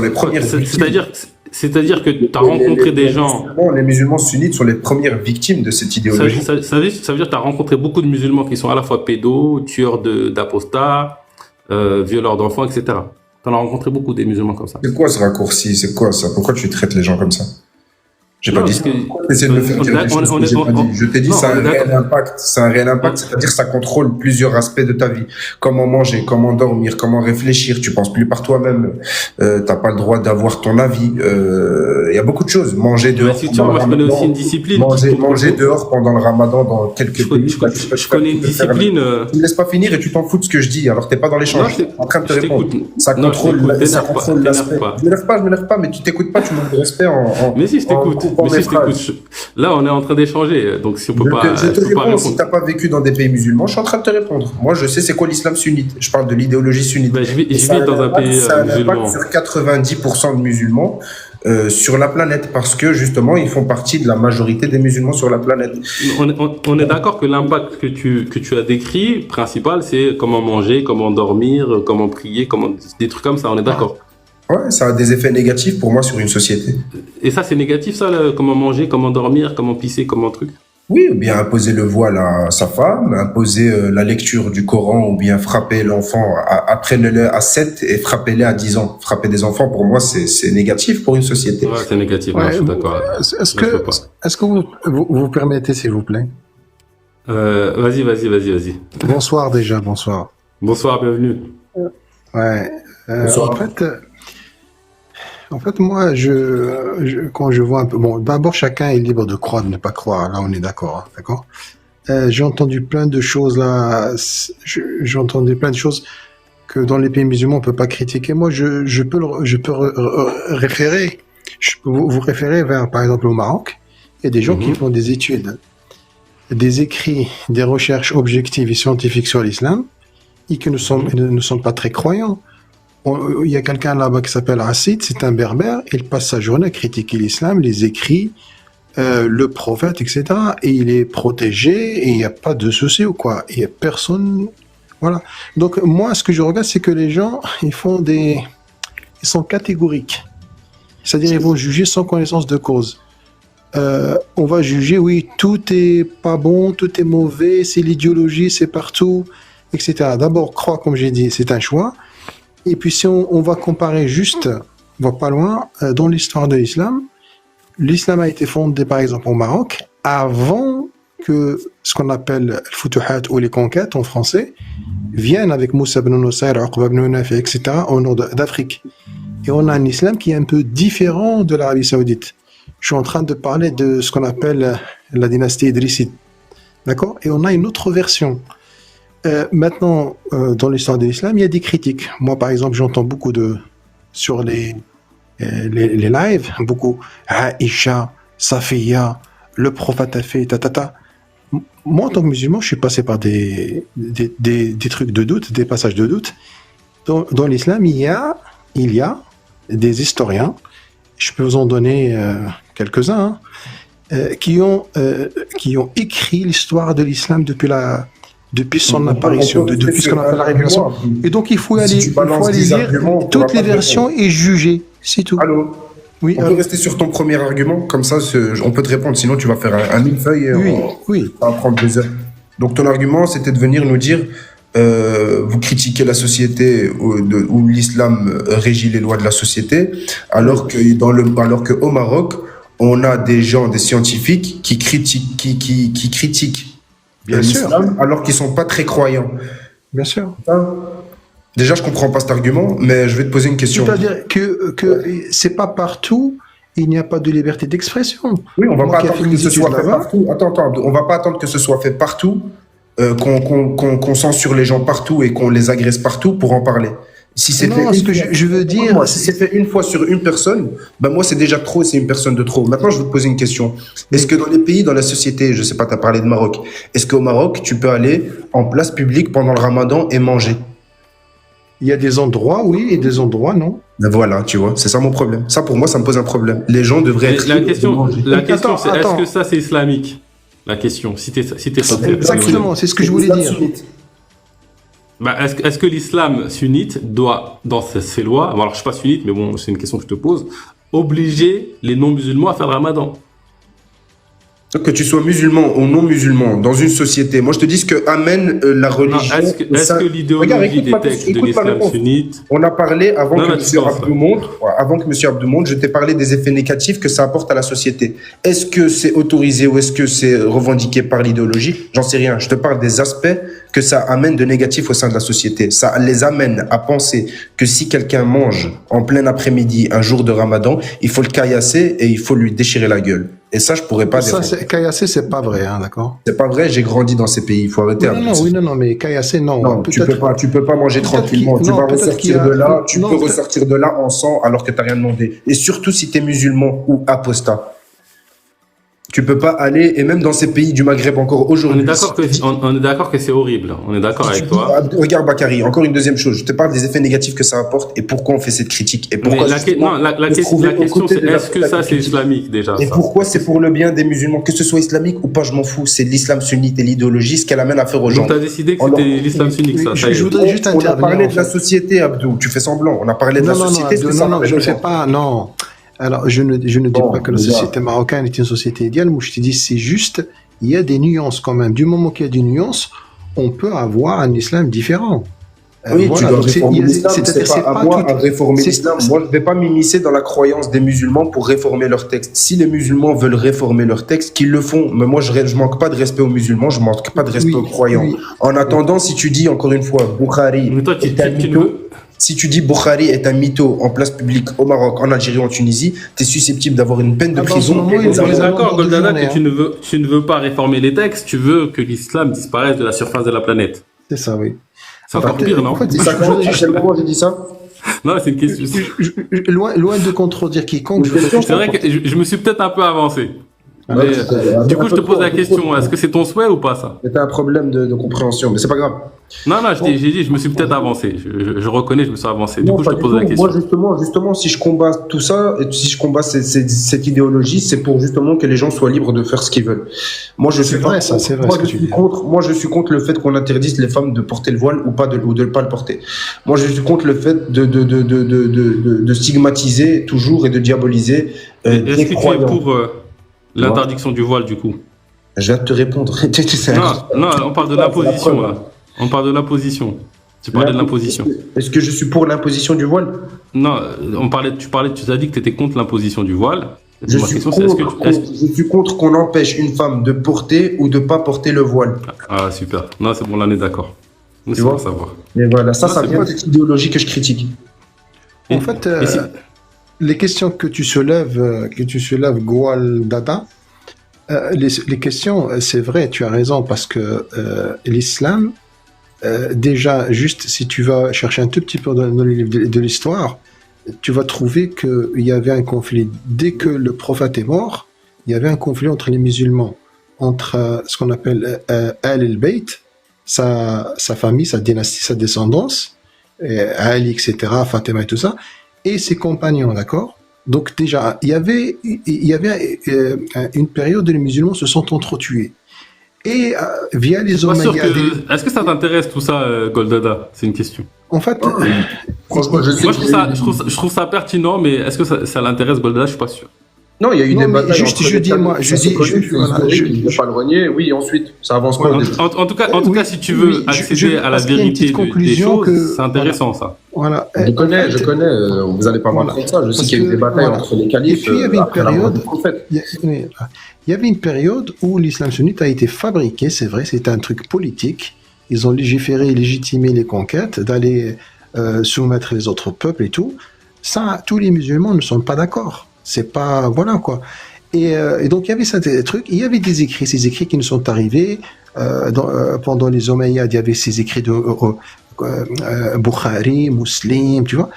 les premières victimes. C'est-à-dire que tu as rencontré des gens... Les musulmans sunnites sont les premières victimes de cette idéologie. Ça veut dire que tu as rencontré beaucoup de musulmans qui sont à la fois pédos, tueurs d'apostats, violeurs d'enfants, etc. Tu en as rencontré beaucoup des musulmans comme ça. C'est quoi ce raccourci? C'est quoi ça? Pourquoi tu traites les gens comme ça? J'ai Non, pas dit parce ça. que Essaie de me faire dire des choses que j'ai pas dit. Je t'ai dit, non, ça a on un est réel d'accord. impact. C'est un réel impact, c'est-à-dire que ça contrôle plusieurs aspects de ta vie. Comment manger, comment dormir, comment réfléchir. Tu penses plus par toi-même. T'as pas le droit d'avoir ton avis. Il y a beaucoup de choses. Manger Mais dehors si tu pendant vois, le moi je connais aussi une ramadan. discipline qui contrôle Manger tout. dehors pendant le ramadan dans quelques pays. Bah, Je connais une discipline. Tu me laisses pas finir et tu t'en fous de ce que je dis. Alors t'es pas dans Non, l'échange. Je suis en train de te je répondre. t'écoute. Ça Non, je contrôle, t'écoute. ça T'énerve pas. contrôle T'énerve l'aspect. pas. Je m'énerve pas, mais tu t'écoutes pas, tu manques de respect Mais si je en t'écoute. coupant Mais mes si je t'écoute. phrases. Là, on est en train d'échanger. Donc si on peut pas, Je te je peux pas réponds, si répondre. t'as pas vécu dans des pays musulmans, je suis en train de te répondre. Moi, je sais c'est quoi l'islam sunnite. Je parle de l'idéologie sunnite. Ben, Et je vis dans un pays ça a un impact musulman. sur 90% de musulmans sur la planète parce que justement, ils font partie de la majorité des musulmans sur la planète. On est d'accord que l'impact que tu as décrit, principal, c'est comment manger, comment dormir, comment prier, comment, des trucs comme ça, on est d'accord. Ouais, ça a des effets négatifs pour moi sur une société. Et ça, c'est négatif, ça, comment manger, comment dormir, comment pisser, comment truc. Oui, ou bien imposer le voile à sa femme, imposer la lecture du Coran, ou bien frapper l'enfant, apprenez-le à 7 et frappez-les à 10 ans. Frapper des enfants, pour moi, c'est négatif pour une société. Ouais, c'est négatif, non, je suis d'accord. Est-ce que vous permettez, s'il vous plaît? Vas-y. Bonsoir déjà, bonsoir. Bonsoir, bienvenue. Ouais. Bonsoir. En fait, moi, quand je vois un peu, bon, d'abord, chacun est libre de croire, de ne pas croire. Là, on est d'accord, hein, d'accord? J'ai entendu plein de choses là. J'ai entendu plein de choses que dans les pays musulmans on peut pas critiquer. Moi, je peux référer. Je peux vous référer vers, par exemple, au Maroc. Il y a des gens qui font des études, des écrits, des recherches objectives et scientifiques sur l'islam, et qui ne sont pas très croyants. Il y a quelqu'un là-bas qui s'appelle Hassid, c'est un berbère, il passe sa journée à critiquer l'islam, les écrits, le prophète, etc. Et il est protégé et il n'y a pas de souci ou quoi. Il n'y a personne. Voilà. Donc, moi, ce que je regarde, c'est que les gens, ils sont catégoriques. C'est-à-dire, ils vont juger sans connaissance de cause. On va juger, oui, tout est pas bon, tout est mauvais, c'est l'idéologie, c'est partout, etc. D'abord, croire, comme j'ai dit, c'est un choix. Et puis si on va comparer juste, on va pas loin, dans l'histoire de l'islam a été fondé par exemple au Maroc avant que ce qu'on appelle le futuhat ou les conquêtes en français viennent avec Moussa ibn Nusayr, Uqba ibn Nafi, etc. au nord d'Afrique. Et on a un islam qui est un peu différent de l'Arabie Saoudite. Je suis en train de parler de ce qu'on appelle la dynastie idrisside. D'accord? Et on a une autre version. Maintenant, dans l'histoire de l'islam, il y a des critiques. Moi, par exemple, j'entends beaucoup sur les lives, beaucoup Aïcha, Safiya, le prophète a fait, tatata. Moi, en tant que musulman, je suis passé par des trucs de doute, des passages de doute. Dans l'islam, il y a des historiens, je peux vous en donner quelques-uns, qui ont écrit l'histoire de l'islam depuis son apparition, depuis ce qu'on appelle la révélation. Et donc, il faut aller lire toutes les versions et juger. C'est tout. Allô? Oui, on peut rester sur ton premier argument, comme ça on peut te répondre, sinon tu vas faire un millefeuille et ça va prendre 2 heures. Donc ton argument, c'était de venir nous dire, vous critiquez la société où l'islam régit les lois de la société, alors que au Maroc, on a des gens, des scientifiques qui critiquent l'islam alors qu'ils sont pas très croyants. Bien sûr. Déjà, je comprends pas cet argument, mais je vais te poser une question. C'est-à-dire que c'est pas partout, il n'y a pas de liberté d'expression. Oui, on va pas attendre que ce soit fait partout. Attends, on va pas attendre que ce soit fait partout, qu'on censure les gens partout et qu'on les agresse partout pour en parler. Si c'est fait je veux dire, moi, si c'est fait une fois sur une personne, ben moi c'est déjà trop, c'est une personne de trop. Maintenant, je vais te poser une question. Est-ce que dans les pays, dans la société, je sais pas, tu as parlé de Maroc, est-ce qu'au Maroc, tu peux aller en place publique pendant le Ramadan et manger? Il y a des endroits, oui, et des endroits, non. Ben voilà, tu vois, c'est ça mon problème. Ça, pour moi, ça me pose un problème. Les gens devraient être... La question, c'est est-ce que ça, c'est islamique? La question, si t'es pas... Exactement, c'est ce que je voulais dire. Bah, est-ce que l'islam sunnite doit, dans ses lois, alors je suis pas sunnite, mais bon, c'est une question que je te pose, obliger les non-musulmans à faire le ramadan? Que tu sois musulman ou non musulman dans une société, moi je te dis ce que amène la Non, religion. est-ce que Regarde, l'idéologie des textes de écoute ma l'islam réponse. sunnite... On a parlé avant Non, que là, M. tu penses, Abdou monte, avant que M. Abdou monte, je t'ai parlé des effets négatifs que ça apporte à la société. Est-ce que c'est autorisé ou est-ce que c'est revendiqué par l'idéologie? J'en sais rien. Je te parle des aspects que ça amène de négatifs au sein de la société. Ça les amène à penser que si quelqu'un mange en plein après-midi un jour de Ramadan, il faut le caillasser et il faut lui déchirer la gueule. Et ça, je pourrais pas Ça, défendre. Kayasé, c'est pas vrai, hein, d'accord? C'est pas vrai, j'ai grandi dans ces pays, il faut arrêter. Non, mais Kayasé, non. Non, tu peux pas manger peut-être tranquillement. qu'il- Tu non, vas peut-être qu'il y ressortir a- de là, tu non, peux peut-être- ressortir de là en sang alors que t'as rien demandé. Et surtout si t'es musulman ou apostat. Tu peux pas aller, et même dans ces pays du Maghreb encore On aujourd'hui. est d'accord que c'est horrible. On est d'accord avec toi. Regarde Bakary, encore une deuxième chose. Je te parle des effets négatifs que ça apporte et pourquoi on fait cette critique. Et Mais pourquoi la justement, se question, trouver aux côtés c'est de la est-ce que ça, c'est critique. islamique déjà Et ça pourquoi c'est pour le bien des musulmans, que ce soit islamique ou pas, je m'en fous. C'est l'islam sunnite et l'idéologie, ce qu'elle amène à faire aux gens. Donc, tu as décidé que Alors, c'était l'islam sunnique, ça. Ça y est. je voudrais juste On a intervenir. parlé en de la fait. société, Abdou. Tu fais semblant. On a parlé de la société. c'est ça, je ne les fais gens. pas, non. Alors, je ne dis Bon, pas que la les gars. société marocaine est une société idéale. Moi, je te dis, c'est juste, il y a des nuances quand même. Du moment qu'il y a des nuances, on peut avoir un islam différent. Oui, Voilà, tu dois donc réformer l'islam, c'est-à-dire, c'est pas à moi tout- à réformer c'est- l'islam. Moi, je ne vais pas m'immiscer dans la croyance des musulmans pour réformer leurs textes. Si les musulmans veulent réformer leurs textes, qu'ils le font. Mais moi, je manque pas de respect aux musulmans, je manque pas de respect Oui, aux croyants. oui. En attendant, si tu dis, encore une fois, Bukhari Mais toi, est un tu ne mytho, veux- si tu dis Bukhari est un mytho en place publique au Maroc, en Algérie, en Tunisie, tu es susceptible d'avoir une peine de Ah, dans ce prison. moment, et il des faut On est les amendes. d'accord, avoir dans Goldada, une que journée, tu ne veux pas réformer les textes, tu veux que l'islam disparaisse de la surface de la planète. C'est ça, oui. C'est encore pire, non En fait, C'est ça, à quel moment j'ai dit ça? Non, c'est une question. Loin de contredire quiconque, je question, C'est vrai que je me suis peut-être un peu avancé. Mais, Ouais, du coup, je te pose la question, est-ce que c'est ton souhait ou pas ça? C'était un problème de compréhension, mais c'est pas grave. Non, j'ai dit, je me suis peut-être avancé. Je reconnais, je me suis avancé. Du Non, coup, je pas te du pose tout. la question. Moi, justement, si je combats tout ça, et si je combats cette idéologie, c'est pour justement que les gens soient libres de faire ce qu'ils veulent. Moi, je suis vrai, pas ça, contre- c'est vrai moi, ce que je tu suis dis. moi, je suis contre le fait qu'on interdise les femmes de porter le voile ou pas ou de ne pas le porter. Moi, je suis contre le fait de stigmatiser toujours et de diaboliser Est-ce des que tu es croyants. pour l'interdiction du voile, du coup? Je viens de te répondre. C'est Non, on parle de C'est la l'imposition, preuve. là. On parle de l'imposition. Tu parlais de l'imposition. Est-ce que je suis pour l'imposition du voile? Non, tu as dit que tu étais contre l'imposition du voile. Je Ma suis, question, c'est je suis contre qu'on empêche une femme de porter ou de pas porter le voile. Ah, super. Non, c'est bon, là, on est d'accord. C'est vois bon à savoir. Et voilà, ça c'est vient pas- de cette idéologie que je critique. En fait, et si- les questions que tu soulèves, Goual Dada, les questions, c'est vrai, tu as raison, parce que l'islam, déjà, juste si tu vas chercher un tout petit peu dans les livres de l'histoire, tu vas trouver qu'il y avait un conflit. Dès que le prophète est mort, il y avait un conflit entre les musulmans, entre ce qu'on appelle Al-Bayt, sa famille, sa dynastie, sa descendance, Ali, etc., Fatima et tout ça, et ses compagnons, d'accord? Donc déjà, il y avait une période où les musulmans se sont entretués. Et via les Pas sûr Omeyyades, que... Est-ce que ça t'intéresse tout ça, Goldada? C'est une question. en fait, Franchement, je sais Moi, que- je trouve ça pertinent, mais est-ce que ça l'intéresse Goldada? Je suis pas sûr. Non, il y a eu Non, des mais batailles. juste, entre je les dis, califes, moi, je ça, c'est dis, connu, je- c'est voilà, historique, je- il ne faut pas le renier. Oui, ensuite, ça avance quoi déjà En tout cas, Oui, si tu veux oui, accéder à la parce qu'il y a une vérité petite des conclusion choses, que- c'est intéressant, ça. voilà. Je connais, vous n'allez pas Voilà. m'apprendre ça. Je sais Parce qu'il y a eu que, des batailles voilà. entre les califes Et puis, il y avait une après la mort période- du prophète. Il y avait une période où l'islam sunnite a été fabriqué, c'est vrai, c'était un truc politique. Ils ont légiféré, légitimé les conquêtes, d'aller soumettre les autres peuples et tout. Ça, tous les musulmans ne sont pas d'accord. C'est pas, voilà quoi. Et donc il y avait ça, des trucs. Il y avait des écrits, ces écrits qui nous sont arrivés pendant les Omeyyades. Il y avait ces écrits de Bukhari, Muslim, tu vois.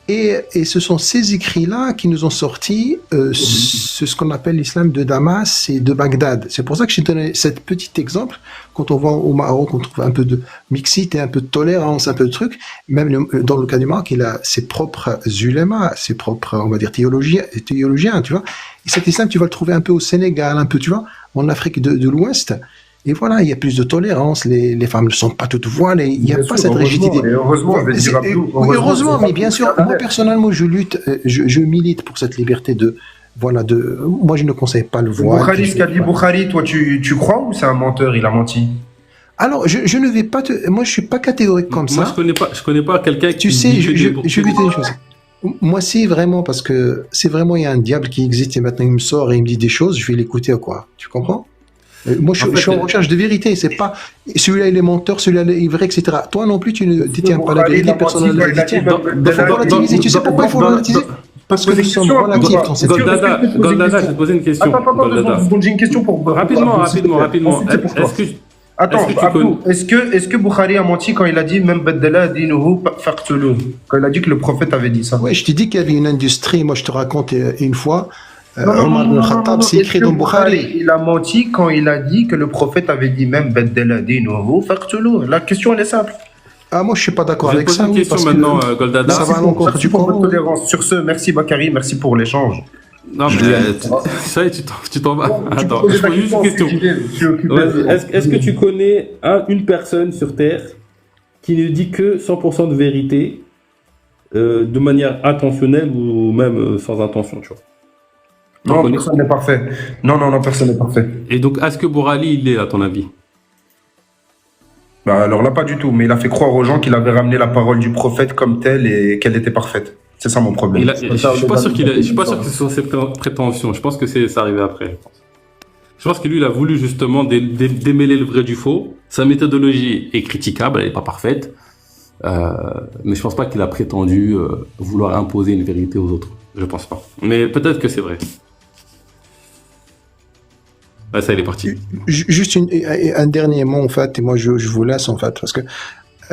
Et ce sont ces écrits-là qui nous ont sorti ce qu'on appelle l'islam de Damas et de Bagdad. C'est pour ça que j'ai donné cet petit exemple. Quand on va au Maroc, on trouve un peu de mixité, un peu de tolérance, un peu de trucs. Même dans le cas du Maroc, il a ses propres ulémas, ses propres, on va dire, théologiens, tu vois. Et cet islam, tu vas le trouver un peu au Sénégal, un peu, tu vois, en Afrique de l'Ouest. Et voilà, il y a plus de tolérance, les femmes ne sont pas toutes voilées, il n'y a Bien pas sûr, cette rigidité. Et heureusement, je vais dire à Oui, heureusement, mais bien sûr, moi personnellement, je lutte, je milite pour cette liberté voilà, moi je ne conseille pas le voile. Bukhari, ce qu'a dit Bukhari, toi, tu crois ou c'est un menteur, il a menti? Alors, je ne vais pas moi je suis pas catégorique comme Moi, ça. je connais pas quelqu'un qui Tu sais, dit que je des- vais te dire une chose. Moi, c'est vraiment parce que c'est vraiment, il y a un diable qui existe et maintenant il me sort et il me dit des choses, je vais l'écouter ou quoi. Tu comprends? Moi, En je suis en fait, recherche de vérité. C'est pas celui-là il est menteur, celui-là il est vrai, etc. Toi non plus, tu ne détiens pas la Bukhari, il vérité, a personne menti ne quand la il a dit détient. même Il faut Bendela, relativiser. Tu sais pourquoi il faut relativiser? Parce que nous sommes relatifs dans cette vie. Goldada, Goldada, je vais te poser une question. Attends, deux Goldada. secondes, j'ai une question pour Rapidement, Abdou, s'il te rapidement, plaît. rapidement. Ensuite, c'est pour toi. Est-ce que, Attends, est-ce que tu Abdou, est-ce que Bukhari a menti quand il a dit même Bendela dinuhu faqtuluh, quand il a dit que le prophète avait dit ça? Ouais, je t'ai dit qu'il y avait une industrie. Moi, je te raconte une fois, Non, Omar ibn Khattab, c'est Est-ce écrit que dans Bukhari. il a menti quand il a dit que le prophète avait dit même Bendela dinuhu faqtuluh? La question, elle est simple. Ah, moi, je suis pas d'accord je vais avec te poser ça. une Oui, question parce maintenant, que Goldada. ça va à l'encontre Merci du pour votre Coran. tolérance. Sur ce, merci Bakary, merci pour l'échange. Non, mais ça y est, tu t'en vas. Attends, je pose juste une question. Vas-y, est-ce que tu connais une personne sur Terre qui ne dit que 100% de vérité de manière intentionnelle ou même sans intention, tu vois? Non, connais- personne n'est parfait. Non, personne n'est parfait. Et donc, est-ce que Borali, il est, à ton avis? Bah, alors là, pas du tout. Mais il a fait croire aux gens qu'il avait ramené la parole du prophète comme telle et qu'elle était parfaite. C'est ça mon problème. Je suis pas sûr je suis pas sûr que ce soit ses prétentions. Je pense que c'est arrivé après. Je pense que lui, il a voulu justement démêler le vrai du faux. Sa méthodologie est critiquable, elle n'est pas parfaite. Mais je pense pas qu'il a prétendu vouloir imposer une vérité aux autres. Je pense pas. Mais peut-être que c'est vrai. Ah, ça, il est parti. Juste un dernier mot, en fait, et moi, je vous laisse, en fait, parce que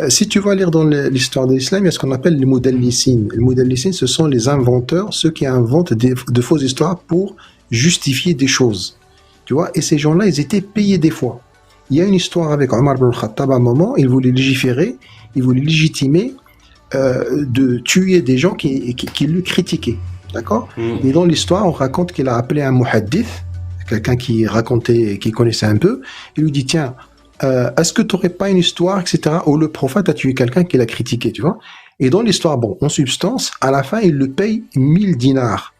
si tu vas lire dans l'histoire de l'islam, il y a ce qu'on appelle les mudallisines. Les mudallisines, ce sont les inventeurs, ceux qui inventent de fausses histoires pour justifier des choses. Tu vois, et ces gens-là, ils étaient payés des fois. Il y a une histoire avec Omar ibn Khattab à un moment, il voulait légiférer, il voulait légitimer de tuer des gens qui lui critiquaient. D'accord? Et dans l'histoire, on raconte qu'il a appelé un muhaddith, quelqu'un qui racontait, qui connaissait un peu, il lui dit, tiens, est-ce que tu n'aurais pas une histoire, etc., où le prophète a tué quelqu'un qui l'a critiqué, tu vois? Et dans l'histoire, bon, en substance, à la fin, il le paye 1000 dinars.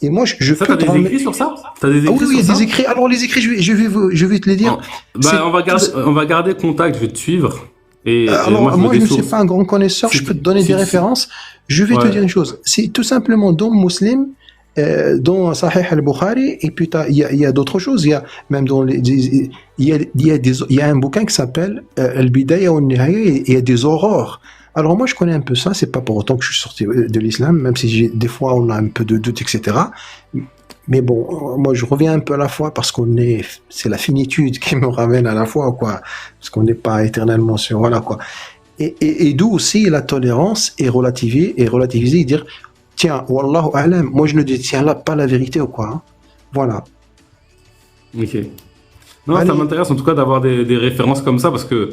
Et moi, je Ça, peux t'as des écrits sur ça? T'as des écrits Ah oui, oui, il y sur a ça? des écrits. Alors, les écrits, je vais te les dire. Bah, on va garder contact, je vais te suivre. Et Alors, moi, je ne suis pas un grand connaisseur, je peux te donner des références. Je vais te dire une chose. C'est tout simplement dans Muslim, dans Sahih al-Bukhari, et puis il y a d'autres choses. Il y a même dans il y a un bouquin qui s'appelle Al-Bidaya wa Nihaya, et il y a des aurores. Alors moi je connais un peu ça, c'est pas pour autant que je suis sorti de l'islam, même si des fois on a un peu de doute, etc. Mais bon, moi je reviens un peu à la foi parce c'est la finitude qui me ramène à la foi, quoi. Parce qu'on n'est pas éternellement sur, voilà, quoi. Et d'où aussi la tolérance et relativiser et dire, tiens, wallahu a'lam, moi je ne détiens là pas la vérité ou quoi. Hein. Voilà. Ok. Non, Allez. ça m'intéresse en tout cas d'avoir des références comme ça parce que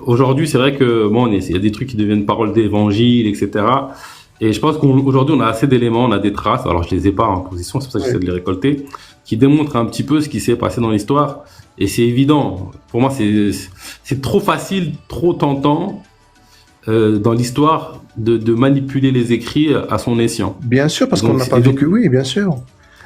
aujourd'hui, c'est vrai que bon, il y a des trucs qui deviennent paroles d'évangile, etc. Et je pense qu'aujourd'hui, on a assez d'éléments, on a des traces. Alors, je les ai pas en position, c'est pour ça que j'essaie de les récolter, qui démontrent un petit peu ce qui s'est passé dans l'histoire. Et c'est évident. Pour moi, c'est trop facile, trop tentant dans l'histoire de manipuler les écrits à son escient. Bien sûr, parce Donc, qu'on n'a pas et donc- vécu, oui, bien sûr.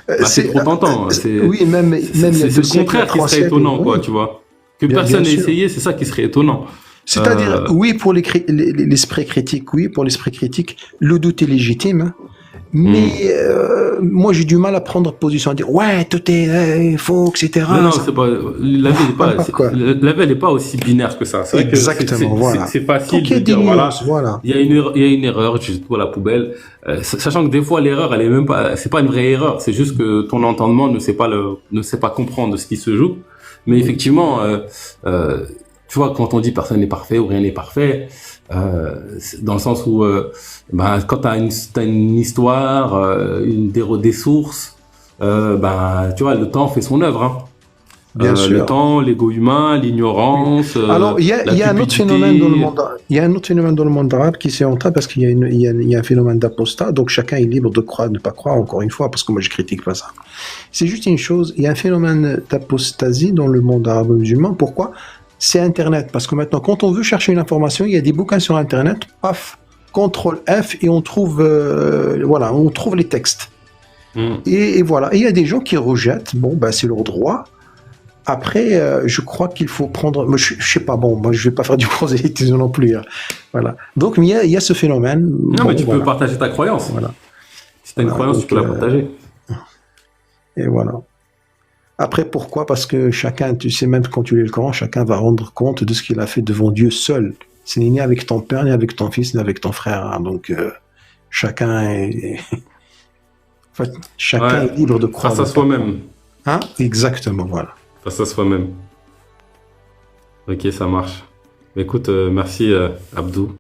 Bah, c'est trop tentant. Oui, même il y a c'est deux le siècles, contraire qui trois serait siècles, étonnant, oui. quoi, tu vois. Que Bien personne n'ait sûr. essayé, c'est ça qui serait étonnant. C'est-à-dire, oui, pour l'esprit critique, oui, pour l'esprit critique, le doute est légitime, hein. Mais moi j'ai du mal à prendre position, à dire ouais, tout est faux, etc. Non, c'est pas. La vie n'est pas. Quoi. La vie n'est pas aussi binaire que ça. C'est vrai que Exactement, voilà. C'est facile Donc il y a de des dire voilà. nuances, voilà. Il y a une erreur, je pour la poubelle. Sachant que des fois l'erreur, elle est même pas. C'est pas une vraie erreur. C'est juste que ton entendement ne sait pas comprendre ce qui se joue. Mais effectivement, tu vois, quand on dit personne n'est parfait ou rien n'est parfait, dans le sens où, quand t'as une histoire, des sources, tu vois, le temps fait son œuvre. Hein. Bien sûr. Le temps, l'ego humain, l'ignorance. Alors, il y a un autre cupidité. phénomène dans le monde. Il y a un autre phénomène dans le monde arabe qui s'est entré parce qu'il y a un phénomène d'apostat. Donc chacun est libre de croire, de ne pas croire. Encore une fois, parce que moi je critique pas ça. C'est juste une chose. Il y a un phénomène d'apostasie dans le monde arabe musulman. Pourquoi? C'est Internet. Parce que maintenant, quand on veut chercher une information, il y a des bouquins sur Internet. Paf, contrôle F et on trouve, on trouve les textes. Et voilà. Et il y a des gens qui rejettent. Bon, ben, c'est leur droit. Après, je crois qu'il faut prendre. Moi, je sais pas. Bon, moi, je vais pas faire du prosélytisme non plus. Hein. Voilà. Donc, mais il y a ce phénomène. Non, Bon, mais tu voilà. peux partager ta croyance. Voilà. Si tu as une croyance, Donc, tu peux la partager. Et voilà. Après, pourquoi? Parce que chacun, tu sais, même quand tu lis le Coran, chacun va rendre compte de ce qu'il a fait devant Dieu seul. C'est ni avec ton père, ni avec ton fils, ni avec ton frère. Hein. Donc, chacun est. En fait, chacun est libre de croire. Face à soi-même. Hein? Exactement, voilà. Face à soi-même. Ok, ça marche. Écoute, merci Abdou.